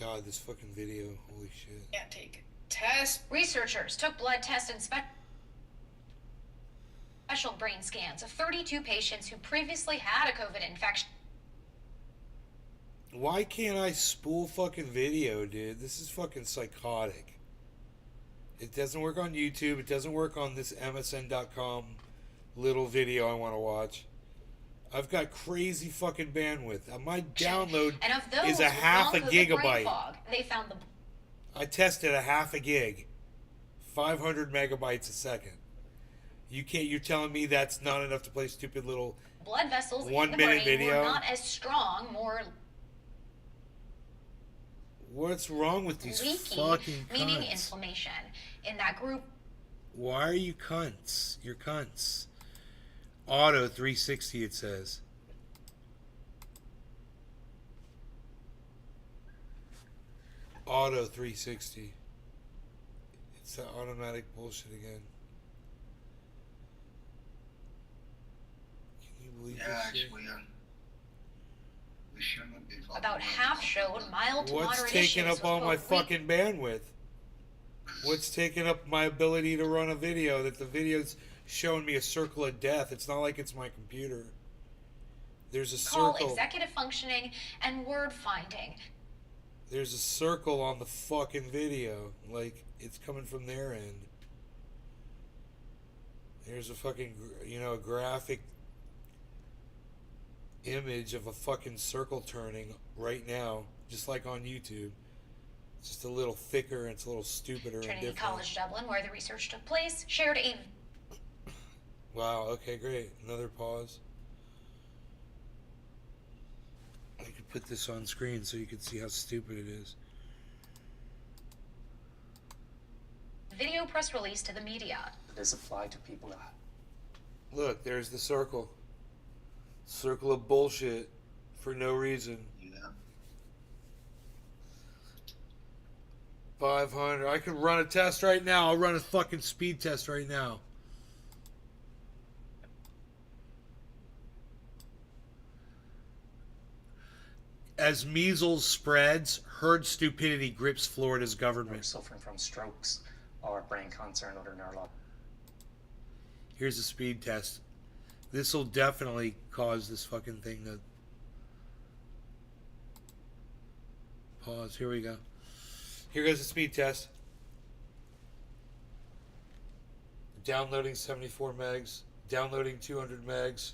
God, this fucking video, holy shit. Can't take tests. Researchers took blood tests and special brain scans of 32 patients who previously had a COVID infection. Why can't I spool fucking video, dude? This is fucking psychotic. It doesn't work on YouTube. It doesn't work on this MSN.com little video I want to watch. I've got crazy fucking bandwidth. My download And of those is a half a with long COVID brain gigabyte. fog, they found the I tested a half a gig, 500 megabytes a second. You're telling me that's not enough to play stupid little blood vessels 1 in the minute brain video? were not as strong, more What's wrong with these leaky, fucking meaning cunts? inflammation. In that group, Why are you cunts? You're cunts. Auto 360 it says. Auto 360. It's that automatic bullshit again. Can you believe yeah, this it's shit? weird. We shouldn't be fucking about half showed mild to What's moderate taking issues up with all my both weak fucking bandwidth? What's taking up my ability to run a video? That the video's showing me a circle of death. It's not like it's my computer. There's a call circle. executive functioning and word finding. There's a circle on the fucking video. Like, it's coming from their end. There's a fucking, a graphic image of a fucking circle turning right now, just like on YouTube. It's just a little thicker and it's a little stupider and Trinity different. College Dublin, where the research took place, shared a Wow, okay, great. Another pause. I could put this on screen so you can see how stupid it is. video press release to the media. Does apply to people that... Look, there's the circle. Circle of bullshit for no reason. Yeah. 500. I could run a test right now. I'll run a fucking speed test right now. As measles spreads, herd stupidity grips Florida's government. Suffering from strokes or brain cancer and other neurological... Here's a speed test. This will definitely cause this fucking thing to pause. Here we go. Here goes the speed test. Downloading 74 megs. Downloading 200 megs.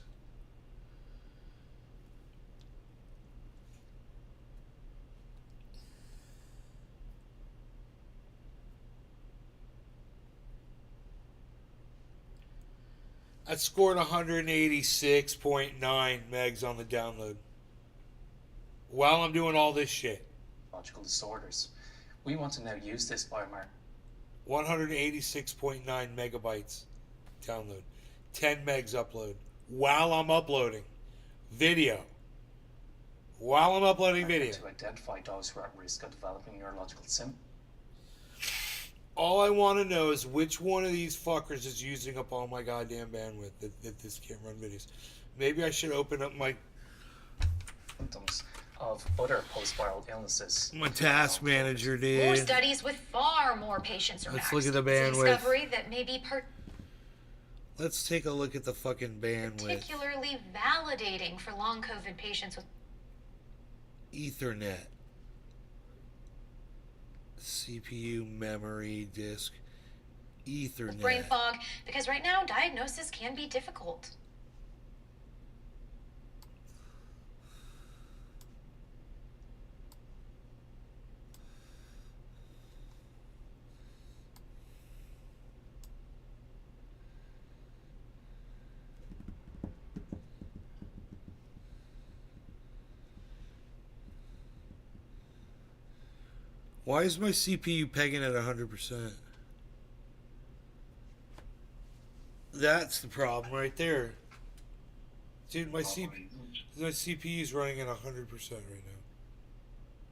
I scored 186.9 megs on the download while I'm doing all this shit. Logical disorders. We want to now use this biomarker. 186.9 megabytes download. 10 megs upload while I'm uploading video. While I'm uploading video. To identify those who are at risk of developing neurological symptoms. All I want to know is which one of these fuckers is using up all my goddamn bandwidth that this can't run videos. Maybe I should open up my Symptoms of other post-viral illnesses. task manager, dude. More studies with far more patients are Let's maxed. look at the It's a bandwidth. discovery that may be Let's take a look at the fucking bandwidth. particularly validating for long COVID patients with Ethernet. CPU, memory, disk, Ethernet. brain fog, because right now diagnosis can be difficult. Why is my CPU pegging at 100%? That's the problem right there. Dude, my CPU is running at 100% right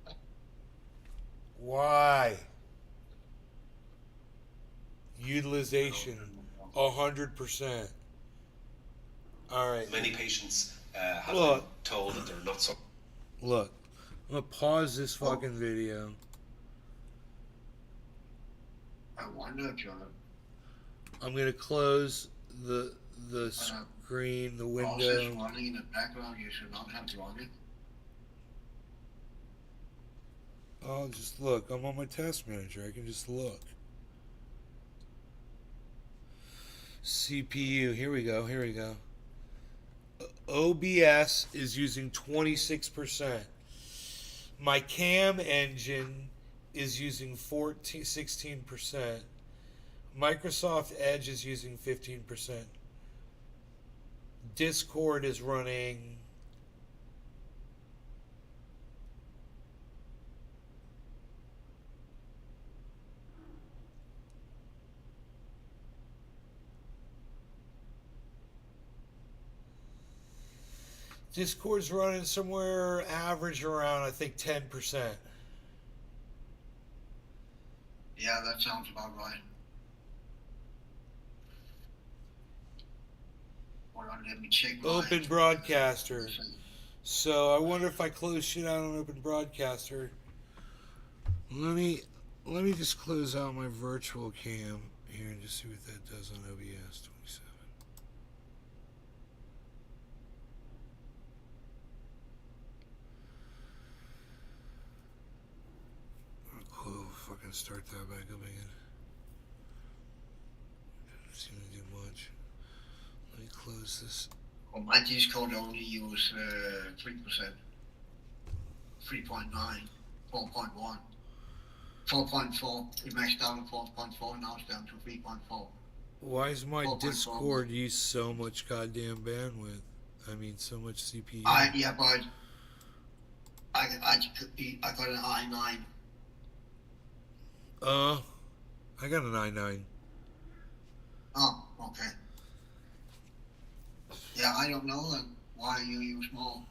now. Why? Utilization 100%. All right. Many patients have been told that they're not so. Look, I'm gonna pause this fucking video. I wonder, John. I'm gonna close the screen, the window. Process running in the background. You should not have to run it. Oh, just look. I'm on my task manager. I can just look. CPU. Here we go. Here we go. OBS is using 26%. My cam engine is using 16%. Microsoft Edge is using 15%. Discord is running Discord's running somewhere average around, I think, 10%. Yeah, that sounds about right. Hold on, let me check. Open Broadcaster. So I wonder if I close shit out on Open Broadcaster. Let me just close out my virtual cam here and just see what that does on OBS 27. Oh, fucking start that back up again. Doesn't seem to do much. Let me close this. Well, my Discord only use 3%. 3.9, 4.1, 4.4. It maxed out at 4.4, now it's down to 3.4. Why is my 4.4. Discord use so much goddamn bandwidth? I mean, so much CPU. Yeah, but I got an i9. I got an i9. Oh, okay. Yeah, I don't know why you use more.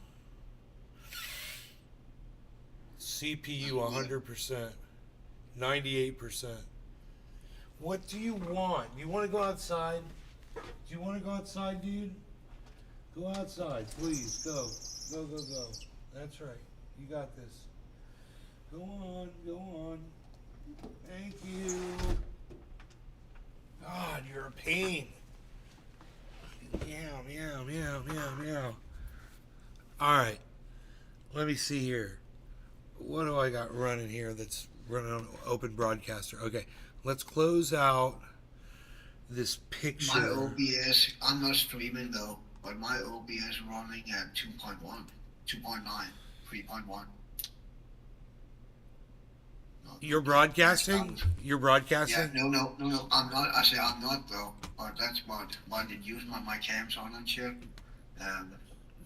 CPU 100%. 98%. What do you want? You want to go outside? Do you want to go outside, dude? Go outside, please. Go. Go, go, go. That's right. You got this. Go on, go on. Thank you. God, you're a pain. Meow, meow, meow, meow, meow. Alright. Let me see here. What do I got running here that's running on Open Broadcaster? Okay. Let's close out this picture. My OBS, I'm not streaming though, but my OBS running at 2.1, 2.9, 3.1. You're broadcasting? You're broadcasting? Yeah, no, I'm not. I say I'm not though, but that's what did use my cam's on and shit.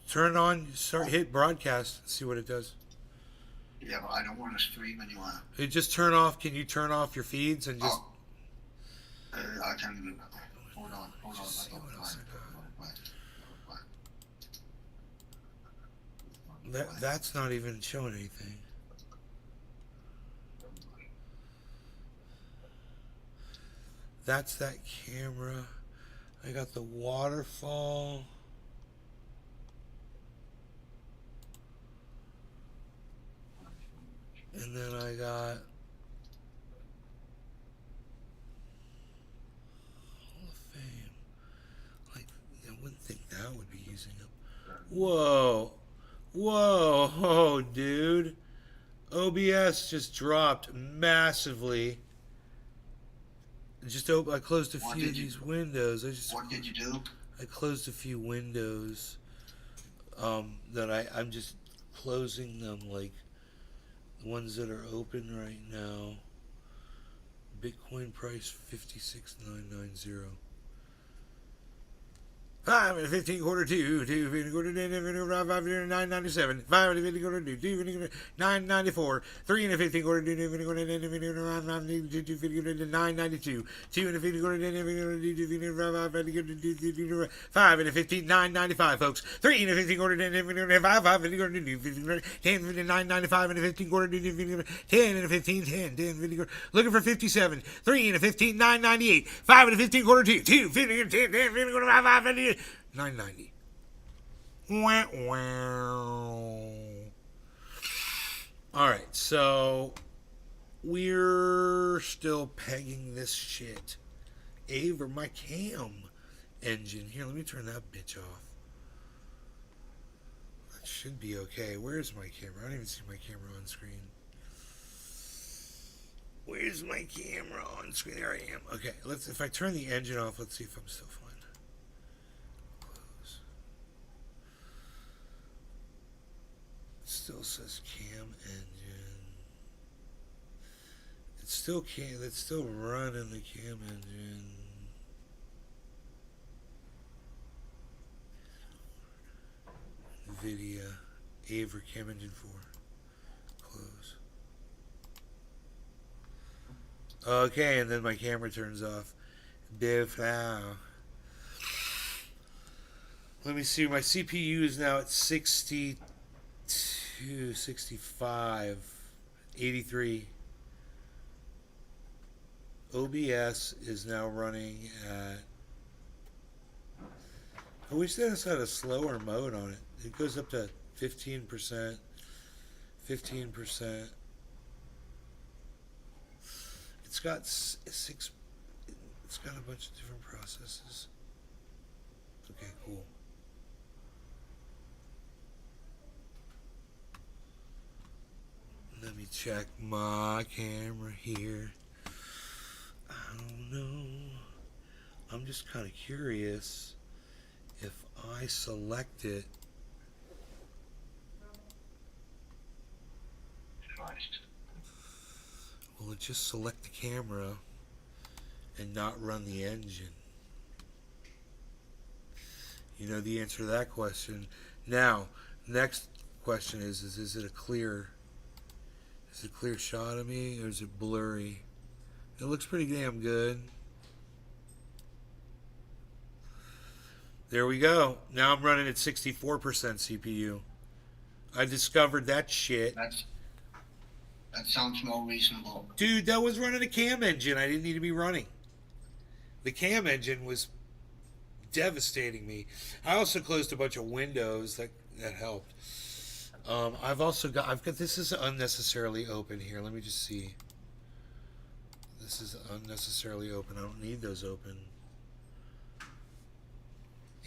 Turn it on, hit broadcast, see what it does. Yeah, but I don't want to stream anywhere. Hey, just turn off, can you turn off your feeds and just... I can, hold on. See what else I got. That's not even showing anything. That's that camera. I got the waterfall. And then I got Hall of Fame. Like, I wouldn't think that would be using up. Whoa. Whoa, dude. OBS just dropped massively. I closed a few of these windows. What did you do? I closed a few windows that I'm just closing them, like the ones that are open right now. Bitcoin price 56,990. 5 and a 15 quarter 2, 2 50 quarter 10, 997, 5 and a 50 quarter 2, 2 50 quarter 994, 3 and a 15 quarter 2, 2 50 quarter 10, 2 50 quarter 992, 2 and a 50 quarter 10, 5 and a 15 995, folks. 3 and a 15 quarter 10, 5 50 quarter 2, 50 quarter 10 995 and a 15 quarter 2, 10 and a 15 10 10 50 quarter. Looking for 57. 3 and a 15 998, 5 and a 15 quarter 2, 2 50 10 10 50 quarter 5 50 990. Wow, wow. All right, so we're still pegging this shit over my cam engine. Here, let me turn that bitch off. That should be okay. Where's my camera? I don't even see my camera on screen. Where's my camera on screen? There I am. Okay, if I turn the engine off, let's see if I'm still fine. Still says cam engine. It's still running the cam engine. NVIDIA Aver cam engine 4. Close. Okay, and then my camera turns off. Let me see, my CPU is now at 62, 65, 83. OBS is now running at... I wish this had a slower mode on it. It goes up to 15%, 15%. It's got it's got a bunch of different processes. Okay, cool. Let me check my camera here. I don't know. I'm just kind of curious if I select it. Will it just select the camera and not run the engine? You know the answer to that question. Now, next question is it a clear shot of me, or is it blurry? It looks pretty damn good. There we go. Now I'm running at 64% CPU. I discovered that shit. That sounds more reasonable. Dude, that was running a cam engine I didn't need to be running. The cam engine was devastating me. I also closed a bunch of windows that helped. I've got this is unnecessarily open here. Let me just see. This is unnecessarily open. I don't need those open.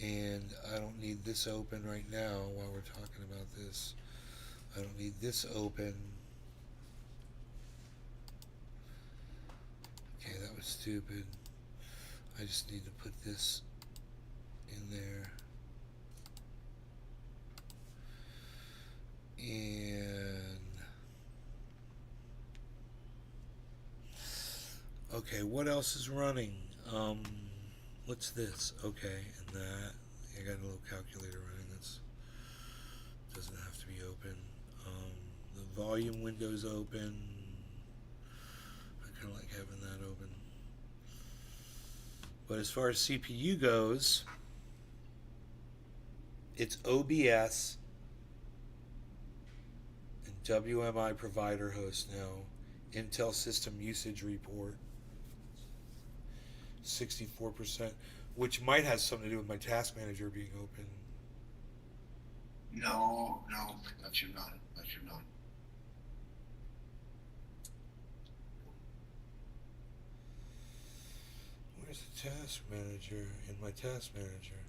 And I don't need this open right now while we're talking about this. I don't need this open. Okay, that was stupid. I just need to put this in there. And okay, what else is running? What's this? Okay, and that. I got a little calculator running. That's doesn't have to be open. The volume window's open. I kind of like having that open. But as far as CPU goes, it's OBS and WMI provider host now. Intel system usage report. 64%, which might have something to do with my task manager being open. No, that should not. That should not. Where's the task manager in my task manager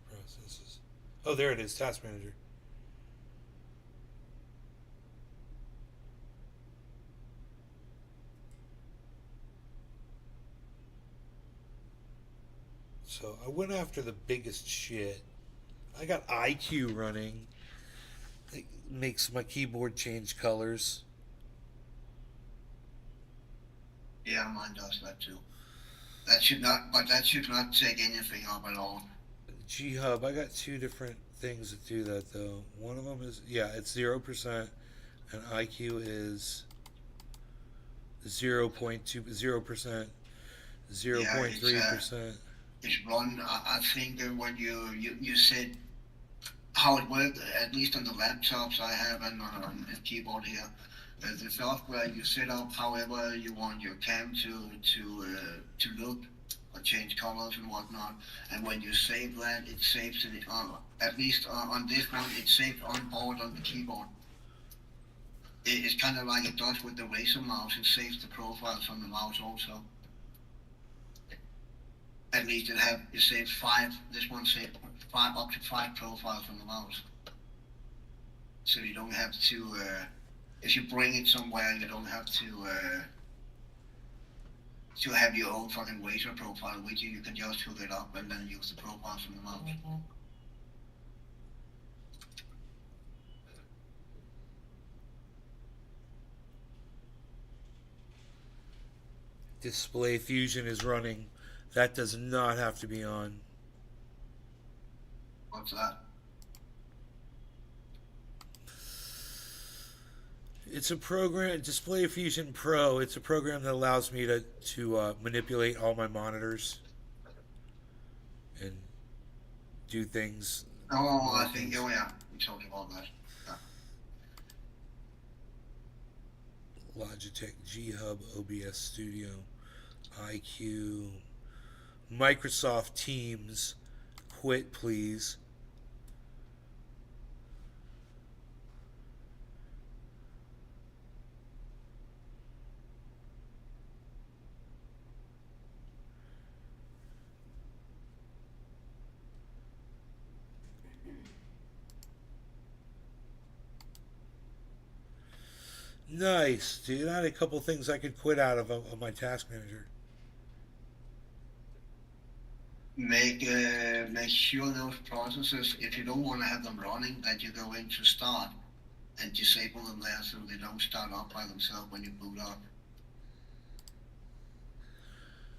processes? Oh, there it is, task manager. So I went after the biggest shit. I got IQ running. It makes my keyboard change colors. Yeah, mine does that too. That should not take anything up at all. G-Hub, I got two different things that do that though. One of them is, yeah, it's 0%, and IQ is 0.2, 0%, 0.3%. It's run, I think when you said how it worked, at least on the laptops I have and on the keyboard here, the software you set up however you want your cam to look or change colors and whatnot, and when you save that, it saves it at least on this one, it saves on board on the keyboard. It's kind of like it does with the Razer mouse, it saves the profiles on the mouse also. At least it saves 5, this one saves 5, up to 5 profiles on the mouse. So you don't have to, if you bring it somewhere, you don't have to have your own fucking Razer profile with you. You can just hook it up and then use the profiles from the mouse. Display Fusion is running. That does not have to be on. What's that? It's a program, Display Fusion Pro. It's a program that allows me to manipulate all my monitors and do things. Oh, I think, oh yeah, we talked about that. Yeah. Logitech G-Hub, OBS Studio, IQ, Microsoft Teams, quit please. Nice, dude. I had a couple things I could quit out of my task manager. Make sure those processes, if you don't want to have them running, that you go into start and disable them there so they don't start up by themselves when you boot up.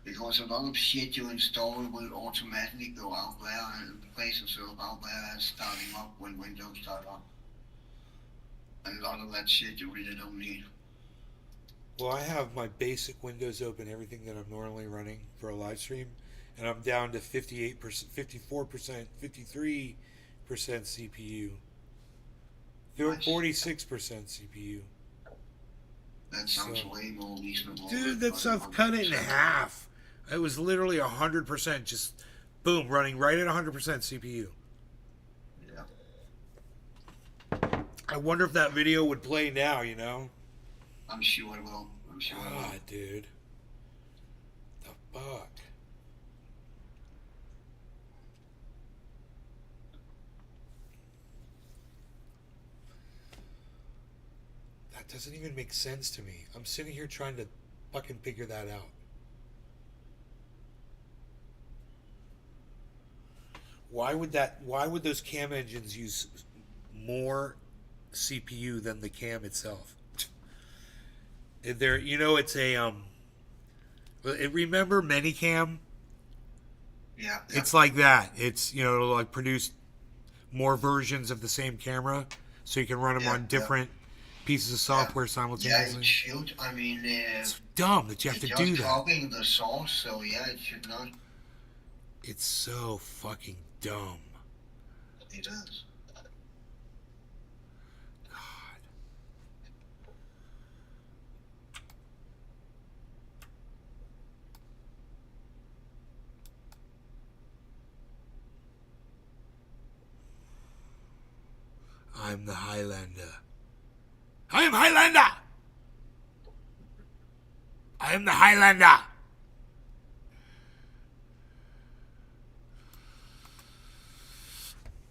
Because a lot of shit you install will automatically go out there and place itself out there as starting up when Windows start up. And a lot of that shit you really don't need. Well, I have my basic Windows open, everything that I'm normally running for a live stream, and I'm down to 58%, 54%, 53% CPU. 46% CPU. That sounds way more reasonable. Dude, that stuff cut it in half. It was literally 100%, just boom, running right at 100% CPU. I wonder if that video would play now, you know? I'm sure it will. I'm sure it will. God, dude. The fuck? That doesn't even make sense to me. I'm sitting here trying to fucking figure that out. Why would those cam engines use more CPU than the cam itself? There, you know, it's a remember Minicam? Yeah. It's like that. It's, you know, it'll like produce more versions of the same camera, so you can run them on different pieces of software simultaneously. Yeah, it should. I mean, it's dumb that you have to do that. It's just copying the source, so yeah, it should not. It's so fucking dumb. It is. I'm the Highlander. I am Highlander! I am the Highlander!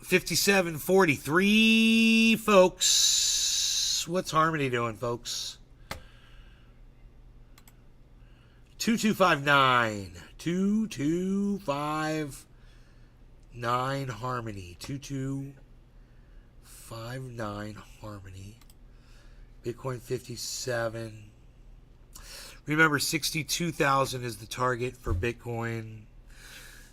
$57.43, folks. What's Harmony doing, folks? 2259. 2259 Harmony. 2259 Harmony. Bitcoin 57. Remember, 62,000 is the target for Bitcoin.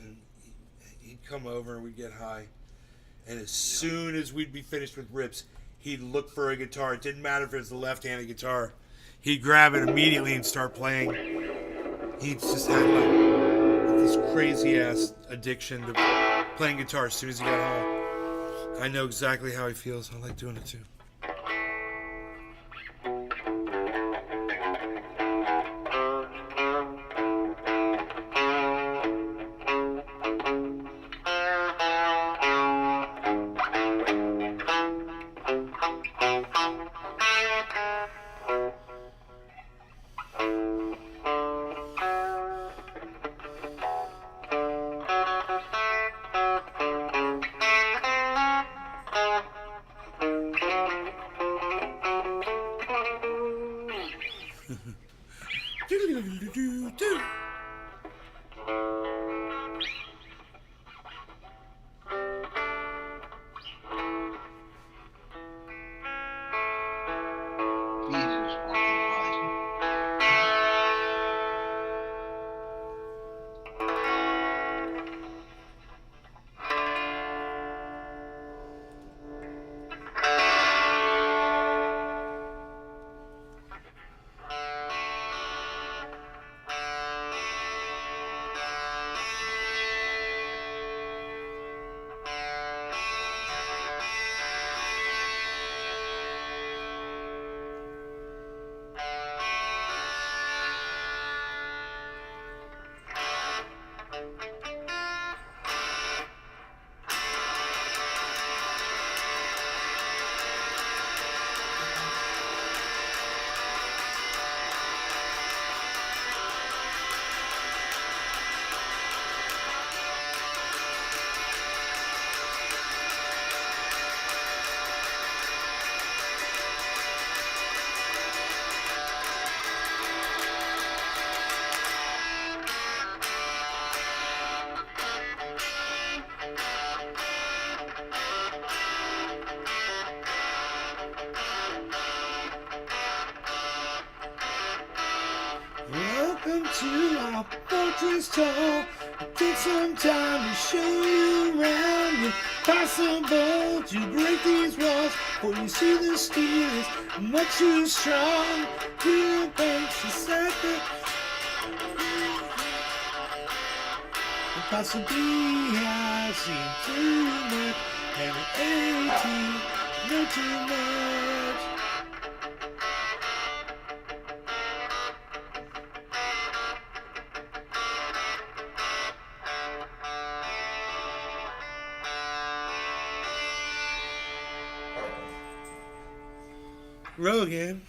and he'd come over and we'd get high. And as soon as we'd be finished with rips, he'd look for a guitar. It didn't matter if it was the left-handed guitar. He'd grab it immediately and start playing. He just had like this crazy-ass addiction to playing guitar as soon as he got high. I know exactly how he feels. I like doing it too. Welcome to our fortress tall. Take some time to show you around. It's possible to break these walls, for you see the steel is much too strong. Clear banks and sacrifice. Possibly I've seen too much, and at 18, know too much. Rogan.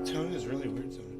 Tone is really weird sounding.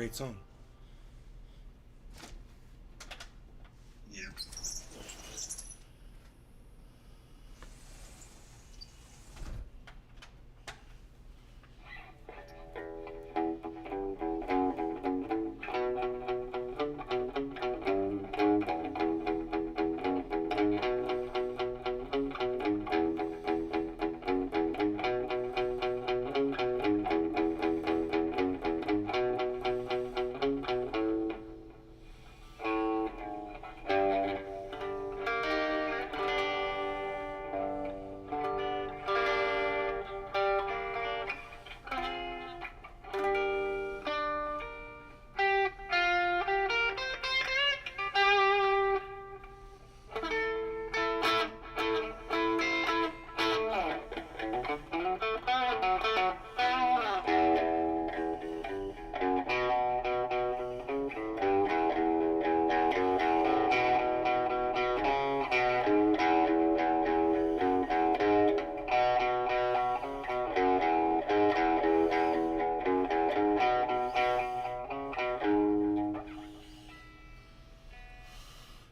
great song. Yeah.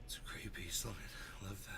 It's a great piece. Love it. Love that.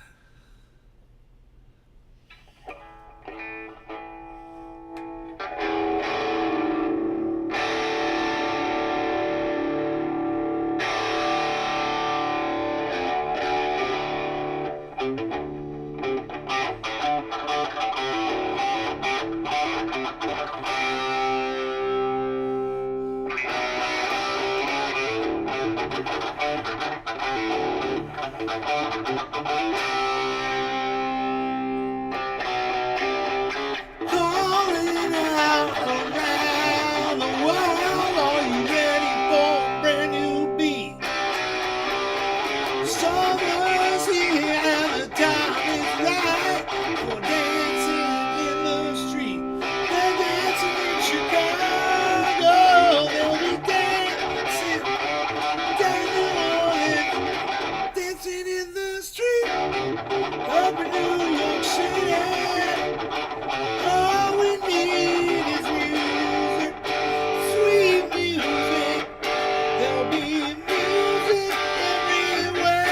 Calling out around the world, are you ready for a brand new beat? Summer's here and the time is right for dancing in the street. They're dancing in Chicago, they'll be dancing down New Orleans, dancing in the street up in New York City. All we need is music, sweet music. There'll be music everywhere.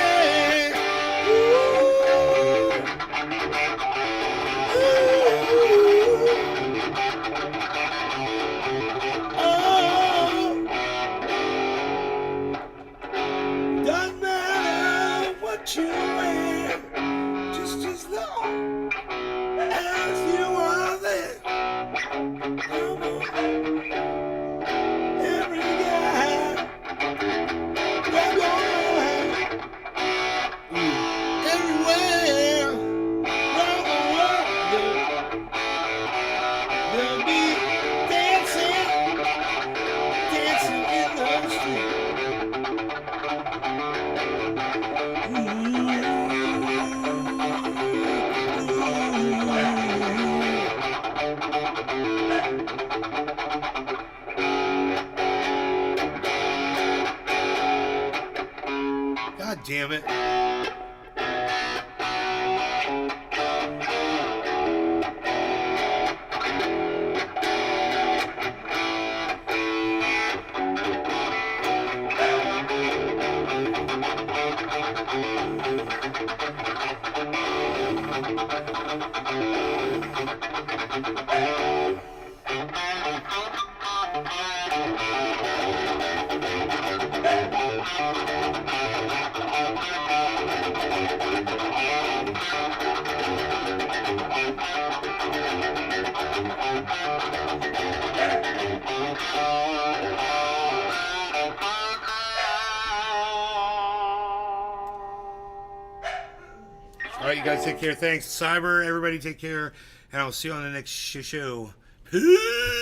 Oh, doesn't matter what you wear, just as long as you are there. Come on, every guy, grab your hand, everywhere, round the world, they'll be dancing, dancing in the street. God damn it. All right, you guys take care. Thanks, Cyber. Everybody take care. And I'll see you on the next show. Peace.